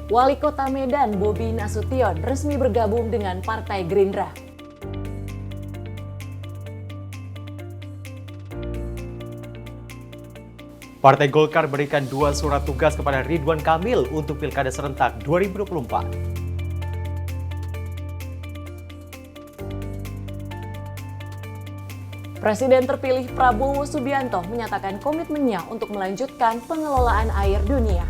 Wali Kota Medan Bobi Nasution resmi bergabung dengan Partai Gerindra. Partai Golkar berikan 2 surat tugas kepada Ridwan Kamil untuk Pilkada serentak 2024. Presiden terpilih Prabowo Subianto menyatakan komitmennya untuk melanjutkan pengelolaan air dunia.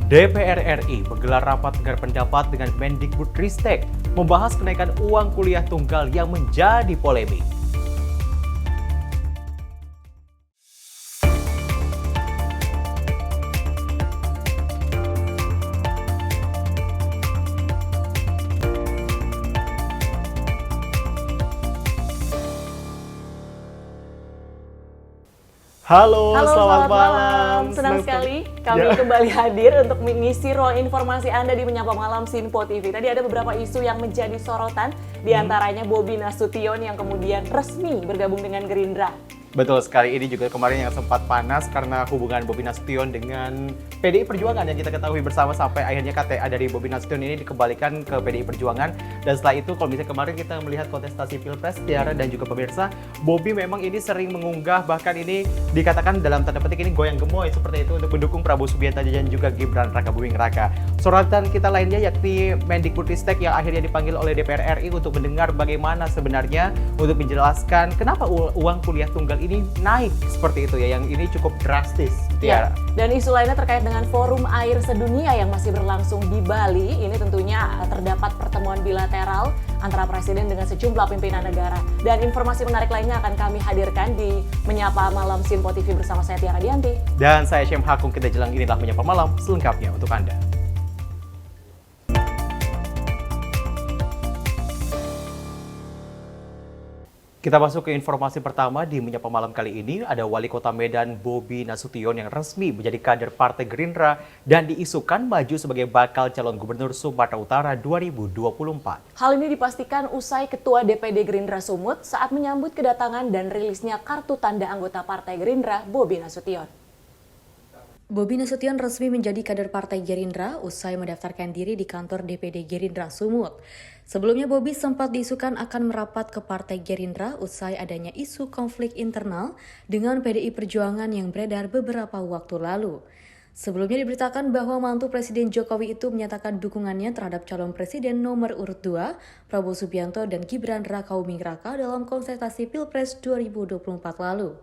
DPR RI menggelar rapat dengar pendapat dengan Mendikbudristek membahas kenaikan uang kuliah tunggal yang menjadi polemik. Halo, selamat malam. Senang sekali kami kembali hadir untuk mengisi ruang informasi Anda di Menyapa Malam Sinpo TV. Tadi ada beberapa isu yang menjadi sorotan, diantaranya Bobi Nasution yang kemudian resmi bergabung dengan Gerindra. Betul sekali, ini juga kemarin yang sempat panas karena hubungan Bobi Nasution dengan PDI Perjuangan yang kita ketahui bersama sampai akhirnya KTA dari Bobi Nasution ini dikembalikan ke PDI Perjuangan. Dan setelah itu kalau misalnya kemarin kita melihat kontestasi Pilpres, Tiara dan juga pemirsa, Bobi memang ini sering mengunggah, bahkan ini dikatakan dalam tanda petik ini goyang gemoy seperti itu untuk mendukung Prabowo Subianto dan juga Gibran Rakabuming Raka. Sorotan kita lainnya yakni Mendikbudristek yang akhirnya dipanggil oleh DPR RI untuk mendengar bagaimana sebenarnya untuk menjelaskan kenapa uang kuliah tunggal ini naik seperti itu ya, yang ini cukup drastis. Ya. Dan isu lainnya terkait dengan Forum Air Sedunia yang masih berlangsung di Bali. Ini tentunya terdapat pertemuan bilateral antara Presiden dengan sejumlah pimpinan negara. Dan informasi menarik lainnya akan kami hadirkan di Menyapa Malam Sinpo TV bersama saya Tiara Dianti. Dan saya Syem Hakung, kita jelang inilah Menyapa Malam selengkapnya untuk Anda. Kita masuk ke informasi pertama di Menyapa Malam kali ini. Ada Wali Kota Medan Bobi Nasution yang resmi menjadi kader Partai Gerindra dan diisukan maju sebagai bakal calon gubernur Sumatera Utara 2024. Hal ini dipastikan usai Ketua DPD Gerindra Sumut saat menyambut kedatangan dan rilisnya kartu tanda anggota Partai Gerindra Bobi Nasution. Bobi Nasution resmi menjadi kader Partai Gerindra usai mendaftarkan diri di kantor DPD Gerindra Sumut. Sebelumnya Bobi sempat diisukan akan merapat ke Partai Gerindra usai adanya isu konflik internal dengan PDI Perjuangan yang beredar beberapa waktu lalu. Sebelumnya diberitakan bahwa mantu Presiden Jokowi itu menyatakan dukungannya terhadap calon presiden nomor urut 2, Prabowo Subianto dan Gibran Rakabuming Raka dalam kontestasi Pilpres 2024 lalu.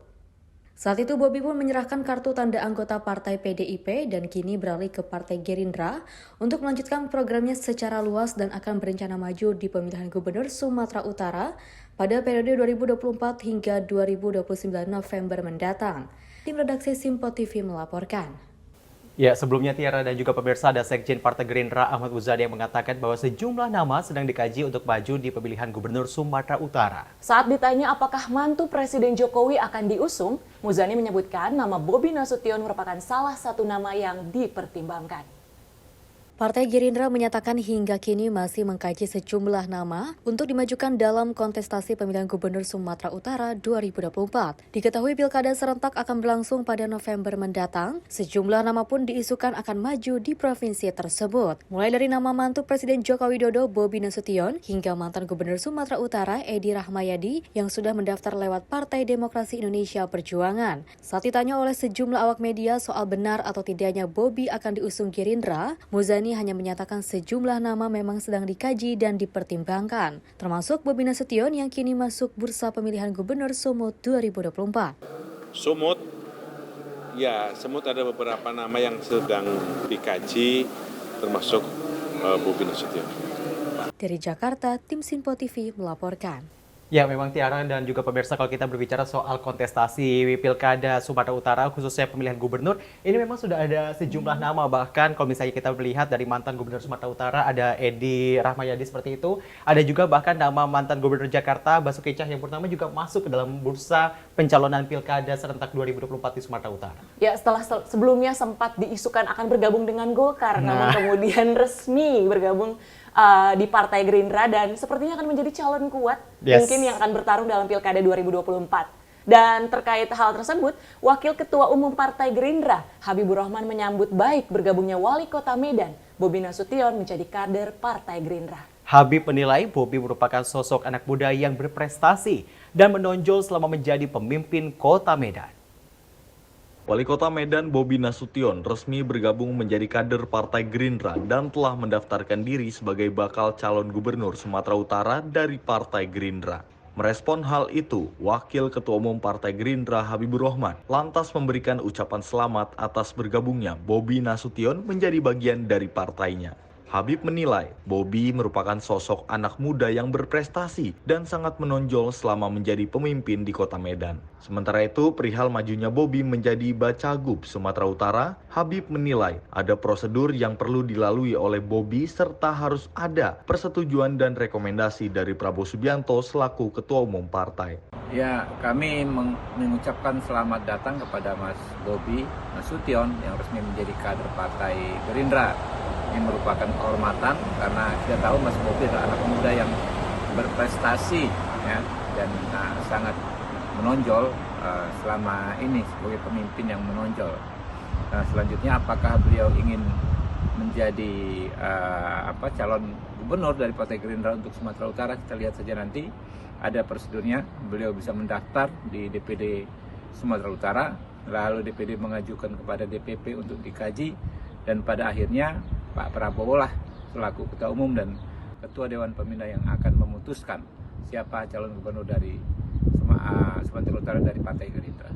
Saat itu Bobi pun menyerahkan kartu tanda anggota Partai PDIP dan kini beralih ke Partai Gerindra untuk melanjutkan programnya secara luas dan akan berencana maju di pemilihan Gubernur Sumatera Utara pada periode 2024 hingga 2029 November mendatang. Tim redaksi Sinpo TV melaporkan. Ya, sebelumnya Tiara dan juga pemirsa, ada Sekjen Partai Gerindra Ahmad Muzani yang mengatakan bahwa sejumlah nama sedang dikaji untuk maju di pemilihan Gubernur Sumatera Utara. Saat ditanya apakah mantu Presiden Jokowi akan diusung, Muzani menyebutkan nama Bobi Nasution merupakan salah satu nama yang dipertimbangkan. Partai Gerindra menyatakan hingga kini masih mengkaji sejumlah nama untuk dimajukan dalam kontestasi pemilihan Gubernur Sumatera Utara 2024. Diketahui pilkada serentak akan berlangsung pada November mendatang, sejumlah nama pun diisukan akan maju di provinsi tersebut. Mulai dari nama mantu Presiden Joko Widodo Bobi Nasution hingga mantan Gubernur Sumatera Utara Edi Rahmayadi yang sudah mendaftar lewat Partai Demokrasi Indonesia Perjuangan. Saat ditanya oleh sejumlah awak media soal benar atau tidaknya Bobi akan diusung Gerindra, Muzani hanya menyatakan sejumlah nama memang sedang dikaji dan dipertimbangkan, termasuk Bobi Nasution yang kini masuk bursa pemilihan Gubernur Sumut 2024. Sumut ada beberapa nama yang sedang dikaji, termasuk Bobi Nasution. Dari Jakarta, Tim Sinpo TV melaporkan. Ya, memang Tiara dan juga pemirsa, kalau kita berbicara soal kontestasi Pilkada Sumatera Utara, khususnya pemilihan gubernur, ini memang sudah ada sejumlah nama. Bahkan kalau misalnya kita melihat dari mantan Gubernur Sumatera Utara, ada Edi Rahmayadi seperti itu. Ada juga bahkan nama mantan Gubernur Jakarta, Basuki Cahayapurnama juga masuk ke dalam bursa pencalonan Pilkada serentak 2024 di Sumatera Utara. Ya, setelah sebelumnya sempat diisukan akan bergabung dengan Golkar, namun kemudian resmi bergabung di Partai Gerindra dan sepertinya akan menjadi calon kuat mungkin yang akan bertarung dalam Pilkada 2024. Dan terkait hal tersebut, Wakil Ketua Umum Partai Gerindra, Habibur Rahman menyambut baik bergabungnya Wali Kota Medan, Bobi Nasution menjadi kader Partai Gerindra. Habib menilai Bobi merupakan sosok anak muda yang berprestasi dan menonjol selama menjadi pemimpin Kota Medan. Wali Kota Medan Bobi Nasution resmi bergabung menjadi kader Partai Gerindra dan telah mendaftarkan diri sebagai bakal calon gubernur Sumatera Utara dari Partai Gerindra. Merespon hal itu, Wakil Ketua Umum Partai Gerindra Habibur Rahman lantas memberikan ucapan selamat atas bergabungnya Bobi Nasution menjadi bagian dari partainya. Habib menilai Bobi merupakan sosok anak muda yang berprestasi dan sangat menonjol selama menjadi pemimpin di Kota Medan. Sementara itu, perihal majunya Bobi menjadi Bacagub Sumatera Utara, Habib menilai ada prosedur yang perlu dilalui oleh Bobi serta harus ada persetujuan dan rekomendasi dari Prabowo Subianto selaku Ketua Umum Partai. Ya, kami mengucapkan selamat datang kepada Mas Bobi Nasution yang resmi menjadi kader Partai Gerindra. Ini merupakan kehormatan karena kita tahu Mas Bobi adalah anak muda yang berprestasi ya, dan sangat menonjol selama ini sebagai pemimpin yang menonjol. Selanjutnya apakah beliau ingin menjadi calon gubernur dari Partai Gerindra untuk Sumatera Utara, kita lihat saja nanti. Ada prosedurnya, beliau bisa mendaftar di DPD Sumatera Utara, lalu DPD mengajukan kepada DPP untuk dikaji, dan pada akhirnya Pak Prabowo lah selaku Ketua Umum dan Ketua Dewan Pembina yang akan memutuskan siapa calon gubernur dari Sumatera Utara dari Partai Gerindra.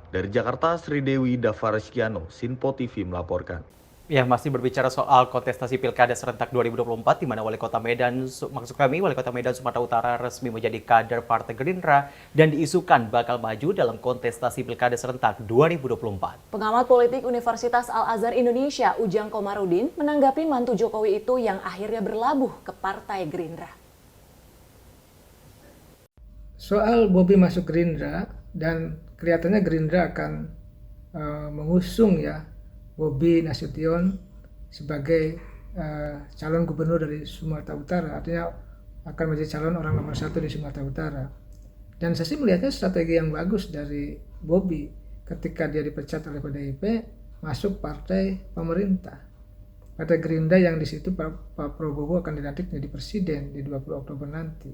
Dari Jakarta, Sri Dewi Davareskiano, Sinpo TV melaporkan. Ya, masih berbicara soal kontestasi Pilkada serentak 2024 di mana Wali Kota Medan Sumatera Utara resmi menjadi kader Partai Gerindra dan diisukan bakal maju dalam kontestasi Pilkada serentak 2024. Pengamat politik Universitas Al-Azhar Indonesia, Ujang Komarudin, menanggapi mantu Jokowi itu yang akhirnya berlabuh ke Partai Gerindra. Soal Bobi masuk Gerindra, dan kelihatannya Gerindra akan mengusung ya Bobi Nasution sebagai calon gubernur dari Sumatera Utara, artinya akan menjadi calon orang nomor 1 di Sumatera Utara. Dan saya sih melihatnya strategi yang bagus dari Bobi ketika dia dipecat oleh PDIP masuk partai pemerintah. Partai Gerindra yang di situ Pak Prabowo akan dilantik menjadi presiden di 20 Oktober nanti.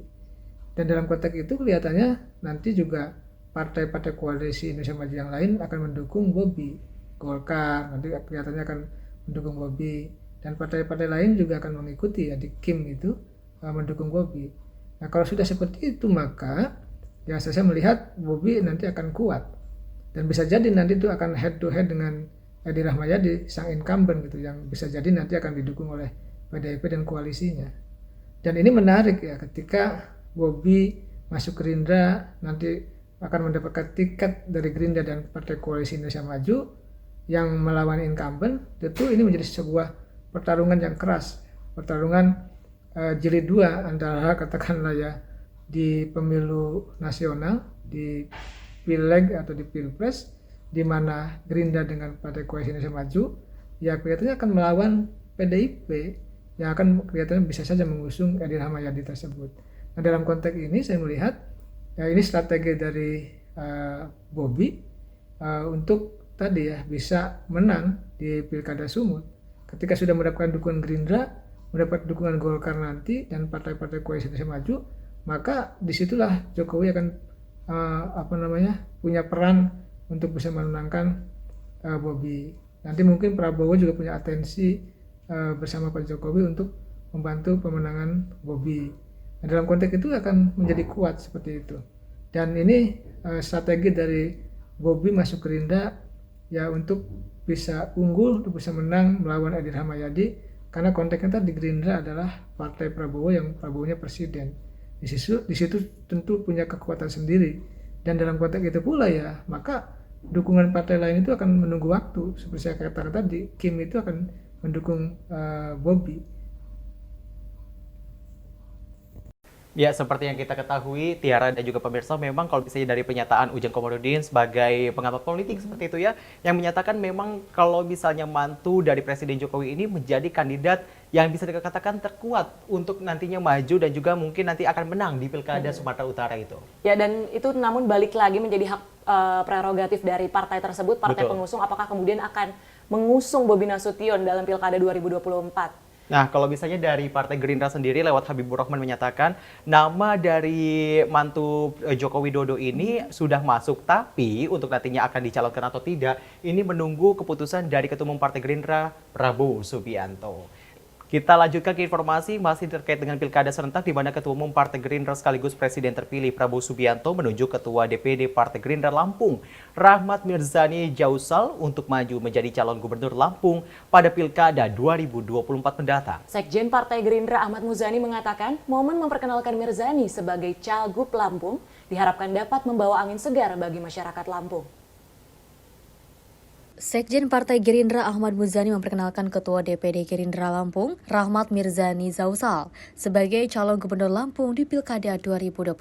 Dan dalam konteks itu kelihatannya nanti juga partai-partai koalisi Indonesia Maju yang lain akan mendukung Bobi. Golkar nanti kelihatannya akan mendukung Bobi, dan partai-partai lain juga akan mengikuti ya di Kim itu mendukung Bobi. Nah kalau sudah seperti itu maka ya saya melihat Bobi nanti akan kuat dan bisa jadi nanti itu akan head to head dengan Edi Rahmayadi sang incumbent gitu, yang bisa jadi nanti akan didukung oleh PDIP dan koalisinya. Dan ini menarik ya, ketika Bobi masuk Gerindra nanti akan mendapatkan tiket dari Gerindra dan Partai Koalisi Indonesia Maju yang melawan incumbent, tentu ini menjadi sebuah pertarungan yang keras, pertarungan jilid 2 antara katakanlah ya di pemilu nasional, di Pileg atau di Pilpres, di mana Gerindra dengan Partai Koalisi Indonesia Maju ya kelihatannya akan melawan PDIP yang akan kelihatannya bisa saja mengusung Edi Rahmayadi tersebut. Nah dalam konteks ini saya melihat ya ini strategi dari Bobi untuk tadi ya bisa menang di Pilkada Sumut. Ketika sudah mendapatkan dukungan Gerindra, mendapat dukungan Golkar nanti dan partai-partai koalisi Indonesia Maju, maka disitulah Jokowi akan punya peran untuk bisa memenangkan Bobi. Nanti mungkin Prabowo juga punya atensi bersama Pak Jokowi untuk membantu pemenangan Bobi. Nah, dalam konteks itu akan menjadi kuat seperti itu. Dan ini strategi dari Bobi masuk Gerindra ya untuk bisa unggul, untuk bisa menang melawan Edi Rahmayadi, karena konteksnya tadi Gerindra adalah partai Prabowo yang Prabowo-nya presiden. Di situ tentu punya kekuatan sendiri, dan dalam konteks itu pula ya maka dukungan partai lain itu akan menunggu waktu. Seperti saya katakan tadi, Kim itu akan mendukung Bobi. Ya, seperti yang kita ketahui, Tiara dan juga pemirsa, memang kalau misalnya dari pernyataan Ujang Komarudin sebagai pengamat politik seperti itu ya, yang menyatakan memang kalau misalnya mantu dari Presiden Jokowi ini menjadi kandidat yang bisa dikatakan terkuat untuk nantinya maju dan juga mungkin nanti akan menang di Pilkada Sumatera Utara itu. Ya, dan itu namun balik lagi menjadi hak prerogatif dari partai tersebut, partai Betul. pengusung, apakah kemudian akan mengusung Bobi Nasution dalam Pilkada 2024. Nah, kalau misalnya dari Partai Gerindra sendiri lewat Habibur Rahman menyatakan nama dari mantu Joko Widodo ini sudah masuk, tapi untuk nantinya akan dicalonkan atau tidak, ini menunggu keputusan dari Ketua Umum Partai Gerindra Prabowo Subianto. Kita lanjutkan ke informasi masih terkait dengan Pilkada serentak di mana Ketua Umum Partai Gerindra sekaligus Presiden terpilih Prabowo Subianto menunjuk Ketua DPD Partai Gerindra Lampung, Rahmat Mirzani Jausal untuk maju menjadi calon Gubernur Lampung pada Pilkada 2024 mendatang. Sekjen Partai Gerindra Ahmad Muzani mengatakan momen memperkenalkan Mirzani sebagai Cagup Lampung diharapkan dapat membawa angin segar bagi masyarakat Lampung. Sekjen Partai Gerindra Ahmad Muzani memperkenalkan Ketua DPD Gerindra Lampung, Rahmat Mirzani Zausal, sebagai calon Gubernur Lampung di Pilkada 2024.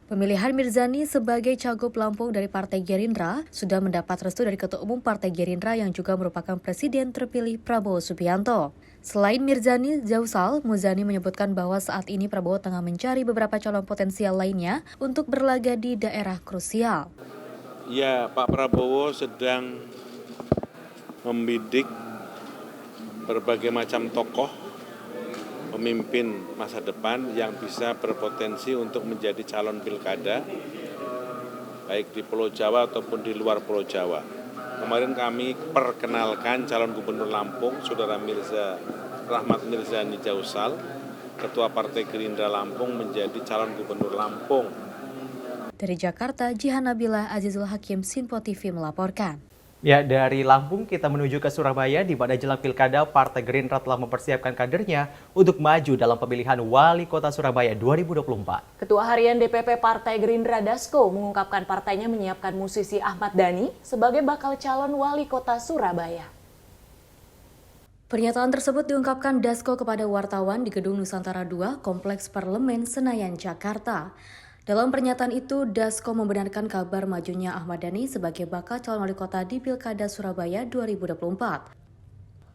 Pemilihan Mirzani sebagai Cagup Lampung dari Partai Gerindra sudah mendapat restu dari Ketua Umum Partai Gerindra yang juga merupakan Presiden terpilih Prabowo Subianto. Selain Mirzani Zausal, Muzani menyebutkan bahwa saat ini Prabowo tengah mencari beberapa calon potensial lainnya untuk berlaga di daerah krusial. Ya, Pak Prabowo sedang membidik berbagai macam tokoh pemimpin masa depan yang bisa berpotensi untuk menjadi calon pilkada, baik di Pulau Jawa ataupun di luar Pulau Jawa. Kemarin kami perkenalkan calon Gubernur Lampung, Saudara Rahmat Mirzani Jausal, Ketua Partai Gerindra Lampung menjadi calon Gubernur Lampung. Dari Jakarta, Jihan Nabila Azizul Hakim, Sinpo TV melaporkan. Ya, dari Lampung kita menuju ke Surabaya di mana jelang Pilkada Partai Gerindra telah mempersiapkan kadernya untuk maju dalam pemilihan Wali Kota Surabaya 2024. Ketua Harian DPP Partai Gerindra Dasko mengungkapkan partainya menyiapkan musisi Ahmad Dhani sebagai bakal calon Wali Kota Surabaya. Pernyataan tersebut diungkapkan Dasko kepada wartawan di Gedung Nusantara II, Kompleks Parlemen, Senayan, Jakarta. Dalam pernyataan itu, Dasko membenarkan kabar majunya Ahmad Dhani sebagai bakal calon wali kota di Pilkada Surabaya 2024.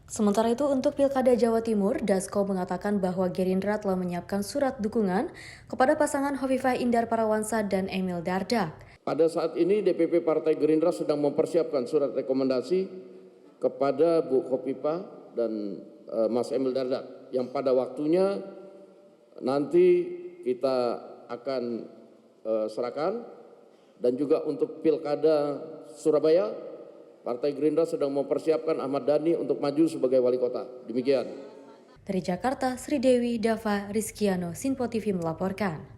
Sementara itu, untuk Pilkada Jawa Timur, Dasko mengatakan bahwa Gerindra telah menyiapkan surat dukungan kepada pasangan Hovifah Indar Parawansa dan Emil Dardak. Pada saat ini DPP Partai Gerindra sedang mempersiapkan surat rekomendasi kepada Bu Hovifah dan Mas Emil Dardak yang pada waktunya nanti kita akan serahkan. Dan juga untuk Pilkada Surabaya, Partai Gerindra sedang mempersiapkan Ahmad Dhani untuk maju sebagai wali kota. Demikian. Dari Jakarta, Sri Dewi Dava Rizkiano, Sinpo TV melaporkan.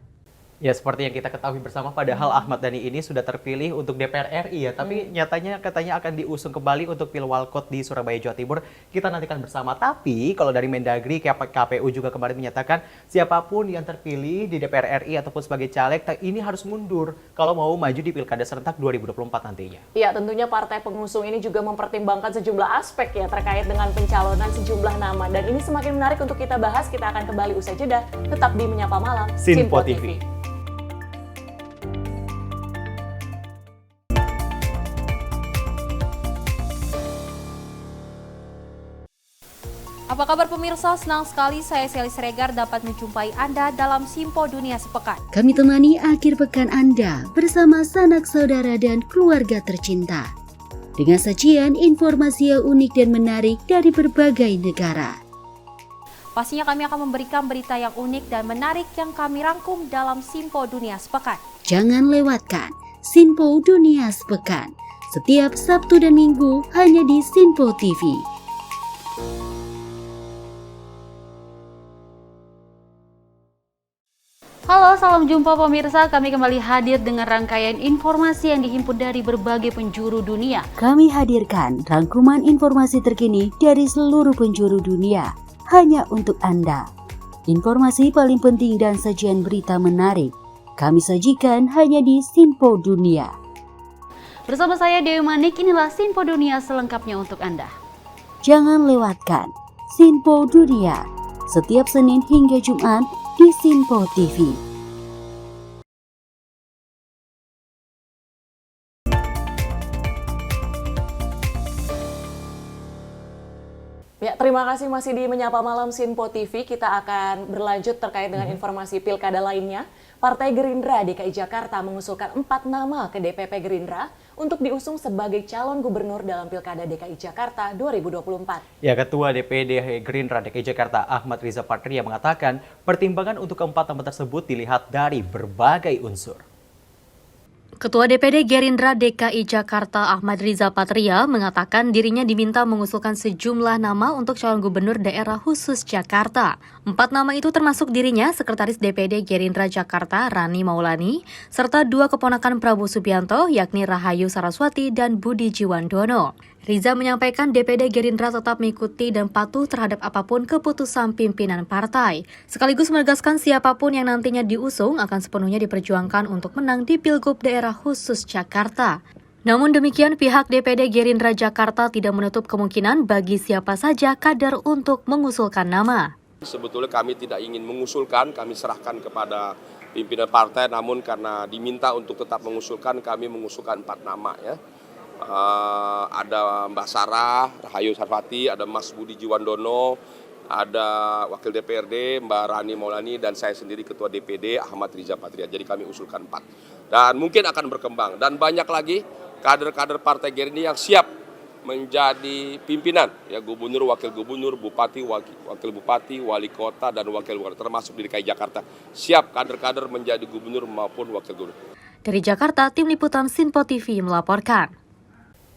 Ya, seperti yang kita ketahui bersama, padahal Ahmad Dhani ini sudah terpilih untuk DPR RI ya, tapi nyatanya katanya akan diusung kembali untuk Pilwalkot di Surabaya, Jawa Timur. Kita nantikan bersama. Tapi kalau dari Mendagri, KPU juga kemarin menyatakan siapapun yang terpilih di DPR RI ataupun sebagai caleg ini harus mundur kalau mau maju di Pilkada serentak 2024 nantinya. Ya, tentunya partai pengusung ini juga mempertimbangkan sejumlah aspek ya terkait dengan pencalonan sejumlah nama. Dan ini semakin menarik untuk kita bahas. Kita akan kembali usai jeda. Tetap di Menyapa Malam, Sinpo TV. Apa kabar pemirsa? Senang sekali saya Sally Siregar dapat menjumpai Anda dalam Simpo Dunia Sepekan. Kami temani akhir pekan Anda bersama sanak saudara dan keluarga tercinta. Dengan sajian informasi yang unik dan menarik dari berbagai negara. Pastinya kami akan memberikan berita yang unik dan menarik yang kami rangkum dalam Simpo Dunia Sepekan. Jangan lewatkan Simpo Dunia Sepekan setiap Sabtu dan Minggu hanya di Sinpo TV. Halo, salam jumpa pemirsa. Kami kembali hadir dengan rangkaian informasi yang dihimpun dari berbagai penjuru dunia. Kami hadirkan rangkuman informasi terkini dari seluruh penjuru dunia hanya untuk Anda. Informasi paling penting dan sajian berita menarik kami sajikan hanya di Sinpo Dunia. Bersama saya Dewi Manik, inilah Sinpo Dunia selengkapnya untuk Anda. Jangan lewatkan Sinpo Dunia setiap Senin hingga Jumat di Sinpo TV. Ya, terima kasih masih di Menyapa Malam Sinpo TV. Kita akan berlanjut terkait dengan informasi pilkada lainnya. Partai Gerindra DKI Jakarta mengusulkan 4 nama ke DPP Gerindra untuk diusung sebagai calon gubernur dalam Pilkada DKI Jakarta 2024. Ya, Ketua DPD Gerindra DKI Jakarta Ahmad Riza Patria mengatakan pertimbangan untuk keempat nama tersebut dilihat dari berbagai unsur. Ketua DPD Gerindra DKI Jakarta Ahmad Riza Patria mengatakan dirinya diminta mengusulkan sejumlah nama untuk calon gubernur daerah khusus Jakarta. 4 nama itu termasuk dirinya, Sekretaris DPD Gerindra Jakarta Rani Maulani, serta 2 keponakan Prabowo Subianto yakni Rahayu Saraswati dan Budi Jiwandono. Riza menyampaikan DPD Gerindra tetap mengikuti dan patuh terhadap apapun keputusan pimpinan partai. Sekaligus menegaskan siapapun yang nantinya diusung akan sepenuhnya diperjuangkan untuk menang di Pilgub daerah khusus Jakarta. Namun demikian, pihak DPD Gerindra Jakarta tidak menutup kemungkinan bagi siapa saja kader untuk mengusulkan nama. Sebetulnya kami tidak ingin mengusulkan, kami serahkan kepada pimpinan partai, namun karena diminta untuk tetap mengusulkan, kami mengusulkan 4 nama ya. Ada Mbak Sarah, Rahayu Saraswati, ada Mas Budi Jiwandono, ada Wakil DPRD Mbak Rani Maulani, dan saya sendiri Ketua DPD Ahmad Riza Patria. Jadi kami usulkan 4. Dan mungkin akan berkembang. Dan banyak lagi kader-kader Partai Gerindra yang siap menjadi pimpinan, ya, gubernur, wakil gubernur, bupati, wakil bupati, wali kota, dan wakil wali kota, termasuk di DKI Jakarta. Siap kader-kader menjadi gubernur maupun wakil gubernur. Dari Jakarta, Tim Liputan Sinpo TV melaporkan.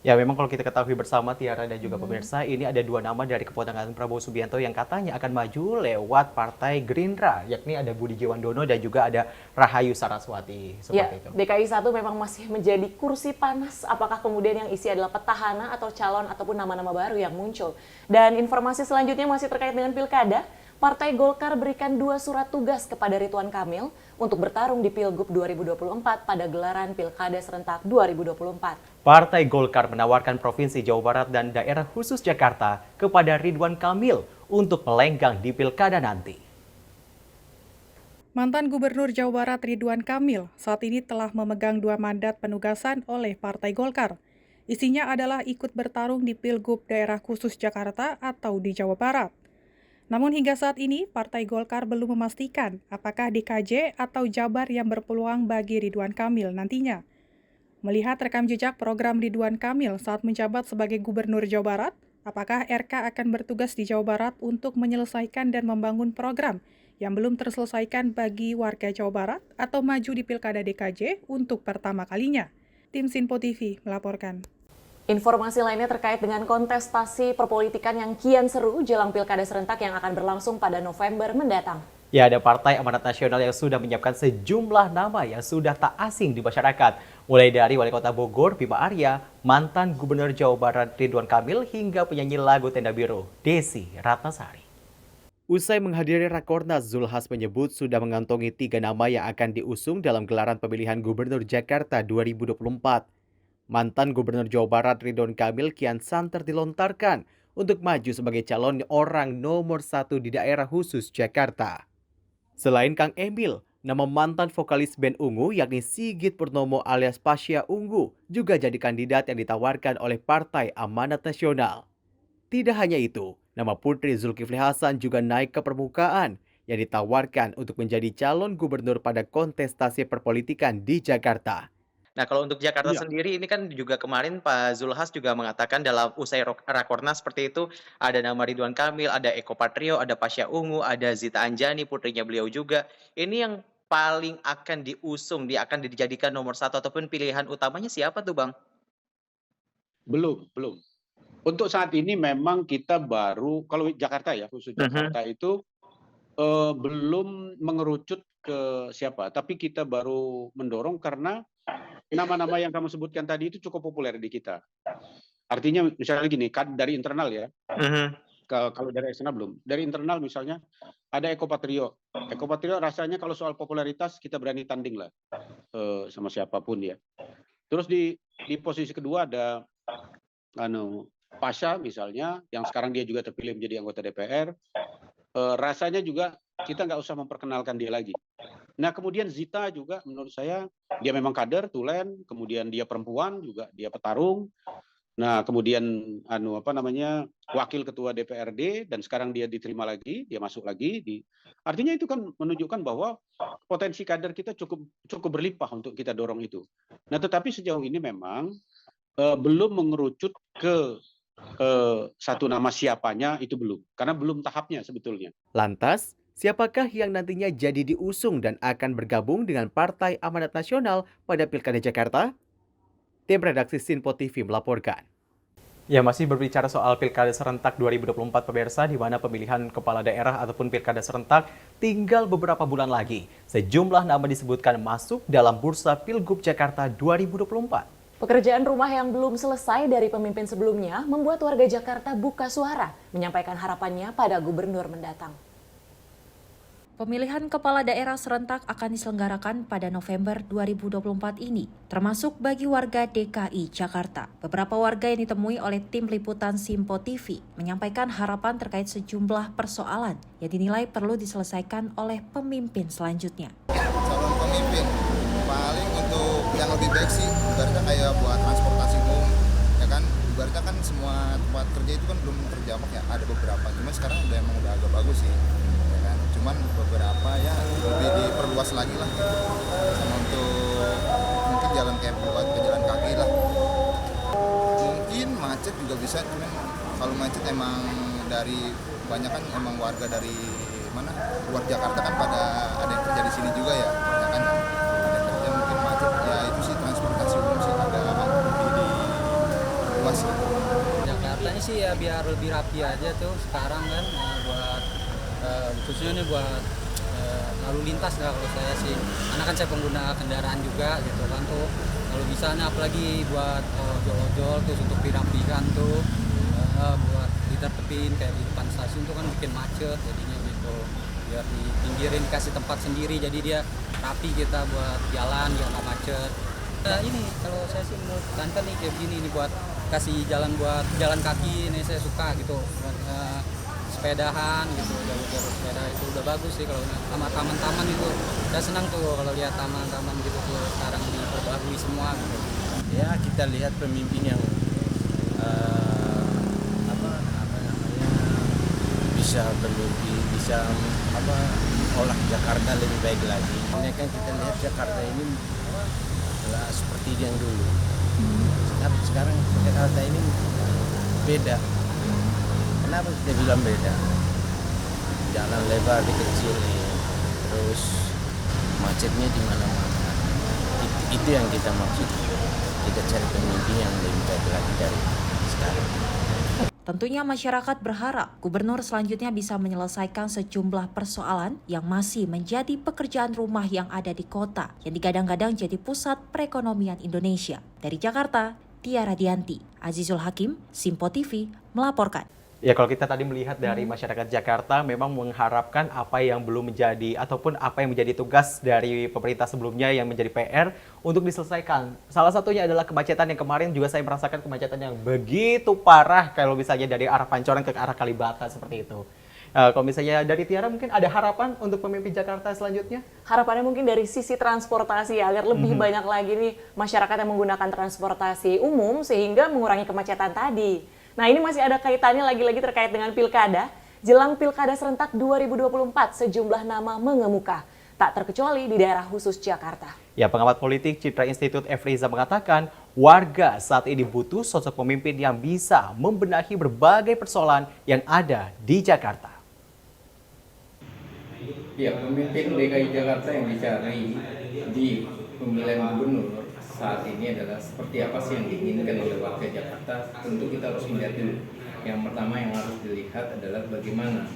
Ya, memang kalau kita ketahui bersama Tiara dan juga pemirsa, ini ada 2 nama dari keponakan Prabowo Subianto yang katanya akan maju lewat Partai Gerindra, yakni ada Budi Jiwandono dan juga ada Rahayu Saraswati. Seperti itu. DKI 1 memang masih menjadi kursi panas. Apakah kemudian yang isi adalah petahana atau calon ataupun nama-nama baru yang muncul? Dan informasi selanjutnya masih terkait dengan pilkada. Partai Golkar berikan 2 surat tugas kepada Ridwan Kamil untuk bertarung di Pilgub 2024 pada gelaran Pilkada Serentak 2024. Partai Golkar menawarkan Provinsi Jawa Barat dan daerah khusus Jakarta kepada Ridwan Kamil untuk melenggang di Pilkada nanti. Mantan Gubernur Jawa Barat Ridwan Kamil saat ini telah memegang 2 mandat penugasan oleh Partai Golkar. Isinya adalah ikut bertarung di Pilgub daerah khusus Jakarta atau di Jawa Barat. Namun hingga saat ini, Partai Golkar belum memastikan apakah DKJ atau Jabar yang berpeluang bagi Ridwan Kamil nantinya. Melihat rekam jejak program Ridwan Kamil saat menjabat sebagai Gubernur Jawa Barat, apakah RK akan bertugas di Jawa Barat untuk menyelesaikan dan membangun program yang belum terselesaikan bagi warga Jawa Barat atau maju di Pilkada DKJ untuk pertama kalinya? Tim Sinpo TV melaporkan. Informasi lainnya terkait dengan kontestasi perpolitikan yang kian seru jelang Pilkada Serentak yang akan berlangsung pada November mendatang. Ya, ada Partai Amanat Nasional yang sudah menyiapkan sejumlah nama yang sudah tak asing di masyarakat. Mulai dari Wali Kota Bogor, Bima Arya, mantan Gubernur Jawa Barat Ridwan Kamil, hingga penyanyi lagu Tenda Biru, Desi Ratnasari. Usai menghadiri Rakornas, Zulkifli Hasan menyebut sudah mengantongi 3 nama yang akan diusung dalam gelaran pemilihan Gubernur Jakarta 2024. Mantan Gubernur Jawa Barat Ridwan Kamil kian santer dilontarkan untuk maju sebagai calon orang nomor 1 di daerah khusus Jakarta. Selain Kang Emil, nama mantan vokalis band Ungu yakni Sigit Purnomo alias Pasha Ungu juga jadi kandidat yang ditawarkan oleh Partai Amanat Nasional. Tidak hanya itu, nama Putri Zulkifli Hasan juga naik ke permukaan yang ditawarkan untuk menjadi calon gubernur pada kontestasi perpolitikan di Jakarta. Nah, kalau untuk Jakarta sendiri ini kan juga kemarin Pak Zulhas juga mengatakan dalam usai Rakornas seperti itu ada nama Ridwan Kamil, ada Eko Patrio, ada Pasha Ungu, ada Zita Anjani, putrinya beliau juga. Ini yang paling akan diusung, dia akan dijadikan nomor 1 ataupun pilihan utamanya siapa tuh, Bang? Belum. Untuk saat ini memang kita baru, kalau Jakarta ya, khusus Jakarta itu belum mengerucut ke siapa. Tapi kita baru mendorong karena nama-nama yang kamu sebutkan tadi itu cukup populer di kita. Artinya misalnya gini, dari internal ya. Kalau dari eksternal belum. Dari internal misalnya ada Eko Patrio. Eko Patrio rasanya kalau soal popularitas kita berani tanding lah sama siapapun ya. Terus di posisi kedua ada Pasha misalnya, yang sekarang dia juga terpilih menjadi anggota DPR. Rasanya juga kita nggak usah memperkenalkan dia lagi. Nah, kemudian Zita juga menurut saya dia memang kader, tulen, kemudian dia perempuan juga, dia petarung. Nah, kemudian wakil ketua DPRD dan sekarang dia diterima lagi, dia masuk lagi artinya itu kan menunjukkan bahwa potensi kader kita cukup berlimpah untuk kita dorong itu. Nah, tetapi sejauh ini memang belum mengerucut ke satu nama siapanya, itu belum, karena belum tahapnya sebetulnya. Lantas, siapakah yang nantinya jadi diusung dan akan bergabung dengan Partai Amanat Nasional pada Pilkada Jakarta? Tim redaksi Sinpo TV melaporkan. Ya, masih berbicara soal Pilkada Serentak 2024 pemirsa, di mana pemilihan kepala daerah ataupun Pilkada Serentak tinggal beberapa bulan lagi. Sejumlah nama disebutkan masuk dalam bursa Pilgub Jakarta 2024. Pekerjaan rumah yang belum selesai dari pemimpin sebelumnya membuat warga Jakarta buka suara, menyampaikan harapannya pada gubernur mendatang. Pemilihan kepala daerah serentak akan diselenggarakan pada November 2024 ini, termasuk bagi warga DKI Jakarta. Beberapa warga yang ditemui oleh tim liputan Sinpo TV menyampaikan harapan terkait sejumlah persoalan yang dinilai perlu diselesaikan oleh pemimpin selanjutnya. Calon pemimpin paling untuk yang lebih baik sih, ibaratnya kayak buat transportasi umum, ya kan? Ibaratnya kan semua tempat kerja itu kan belum terjamah ya, ada beberapa, cuman sekarang udah agak bagus sih. Cuman beberapa ya lebih diperluas lagi lah, sama untuk mungkin jalan kayak buat pejalan kaki lah, mungkin macet juga bisa. Cuman kalau macet emang dari banyak kan emang warga dari mana luar Jakarta kan pada ada yang kerja di sini juga ya, banyak kan ada yang kerja, mungkin macet ya. Itu sih transportasi umum sih agak lebih diperluas. Jakarta ini sih ya biar lebih rapi aja tuh sekarang kan, buat khususnya nih buat lalu lintas lah kalau saya sih, karena kan saya pengguna kendaraan juga gitu kan tuh, kalau bisa nih apalagi buat ojol-ojol terus untuk dirapikan tuh, buat ditertipin kayak di depan stasiun tuh kan bikin macet jadinya gitu, biar dipinggirin kasih tempat sendiri jadi dia rapi kita buat jalan biar nggak macet. Ini kalau saya sih menurut Banten nih kayak begini nih buat kasih jalan buat jalan kaki, ini saya suka gitu buat sepedahan gitu, jalur-jalur sepeda itu udah bagus sih. Kalau sama taman-taman itu saya senang tuh kalau lihat taman-taman gitu tuh sekarang diperbarui semua gitu. Ya kita lihat pemimpin yang bisa bermimpi, bisa olah Jakarta lebih baik lagi. Ini kan kita lihat Jakarta ini adalah seperti yang dulu. Tapi sekarang Jakarta ini beda. Kenapa kita bilang beda? Jalan lebar dikecilin, terus macetnya di mana-mana. Itu yang kita maksud. Kita cari pemimpin yang lebih baik lagi dari sekarang. Tentunya masyarakat berharap gubernur selanjutnya bisa menyelesaikan sejumlah persoalan yang masih menjadi pekerjaan rumah yang ada di kota yang digadang-gadang jadi pusat perekonomian Indonesia. Dari Jakarta, Tia Radianti, Azizul Hakim, Sinpo TV melaporkan. Ya, kalau kita tadi melihat dari masyarakat Jakarta memang mengharapkan apa yang belum menjadi ataupun apa yang menjadi tugas dari pemerintah sebelumnya yang menjadi PR untuk diselesaikan. Salah satunya adalah kemacetan yang kemarin juga saya merasakan kemacetan yang begitu parah kalau misalnya dari arah Pancoran ke arah Kalibata seperti itu. Kalau misalnya dari Tiara mungkin ada harapan untuk pemimpin Jakarta selanjutnya? Harapannya mungkin dari sisi transportasi agar lebih banyak lagi nih masyarakat yang menggunakan transportasi umum sehingga mengurangi kemacetan tadi. Nah, ini masih ada kaitannya lagi-lagi terkait dengan pilkada. Jelang Pilkada Serentak 2024, sejumlah nama mengemuka. Tak terkecuali di daerah khusus Jakarta. Ya, pengamat politik Citra Institute Efriza mengatakan, warga saat ini butuh sosok pemimpin yang bisa membenahi berbagai persoalan yang ada di Jakarta. Ya, pemimpin DKI Jakarta yang dicari di pemilihan gubernur saat ini adalah seperti apa sih yang diinginkan oleh warga Jakarta. Tentu kita harus melihat dulu. Yang pertama yang harus dilihat adalah bagaimana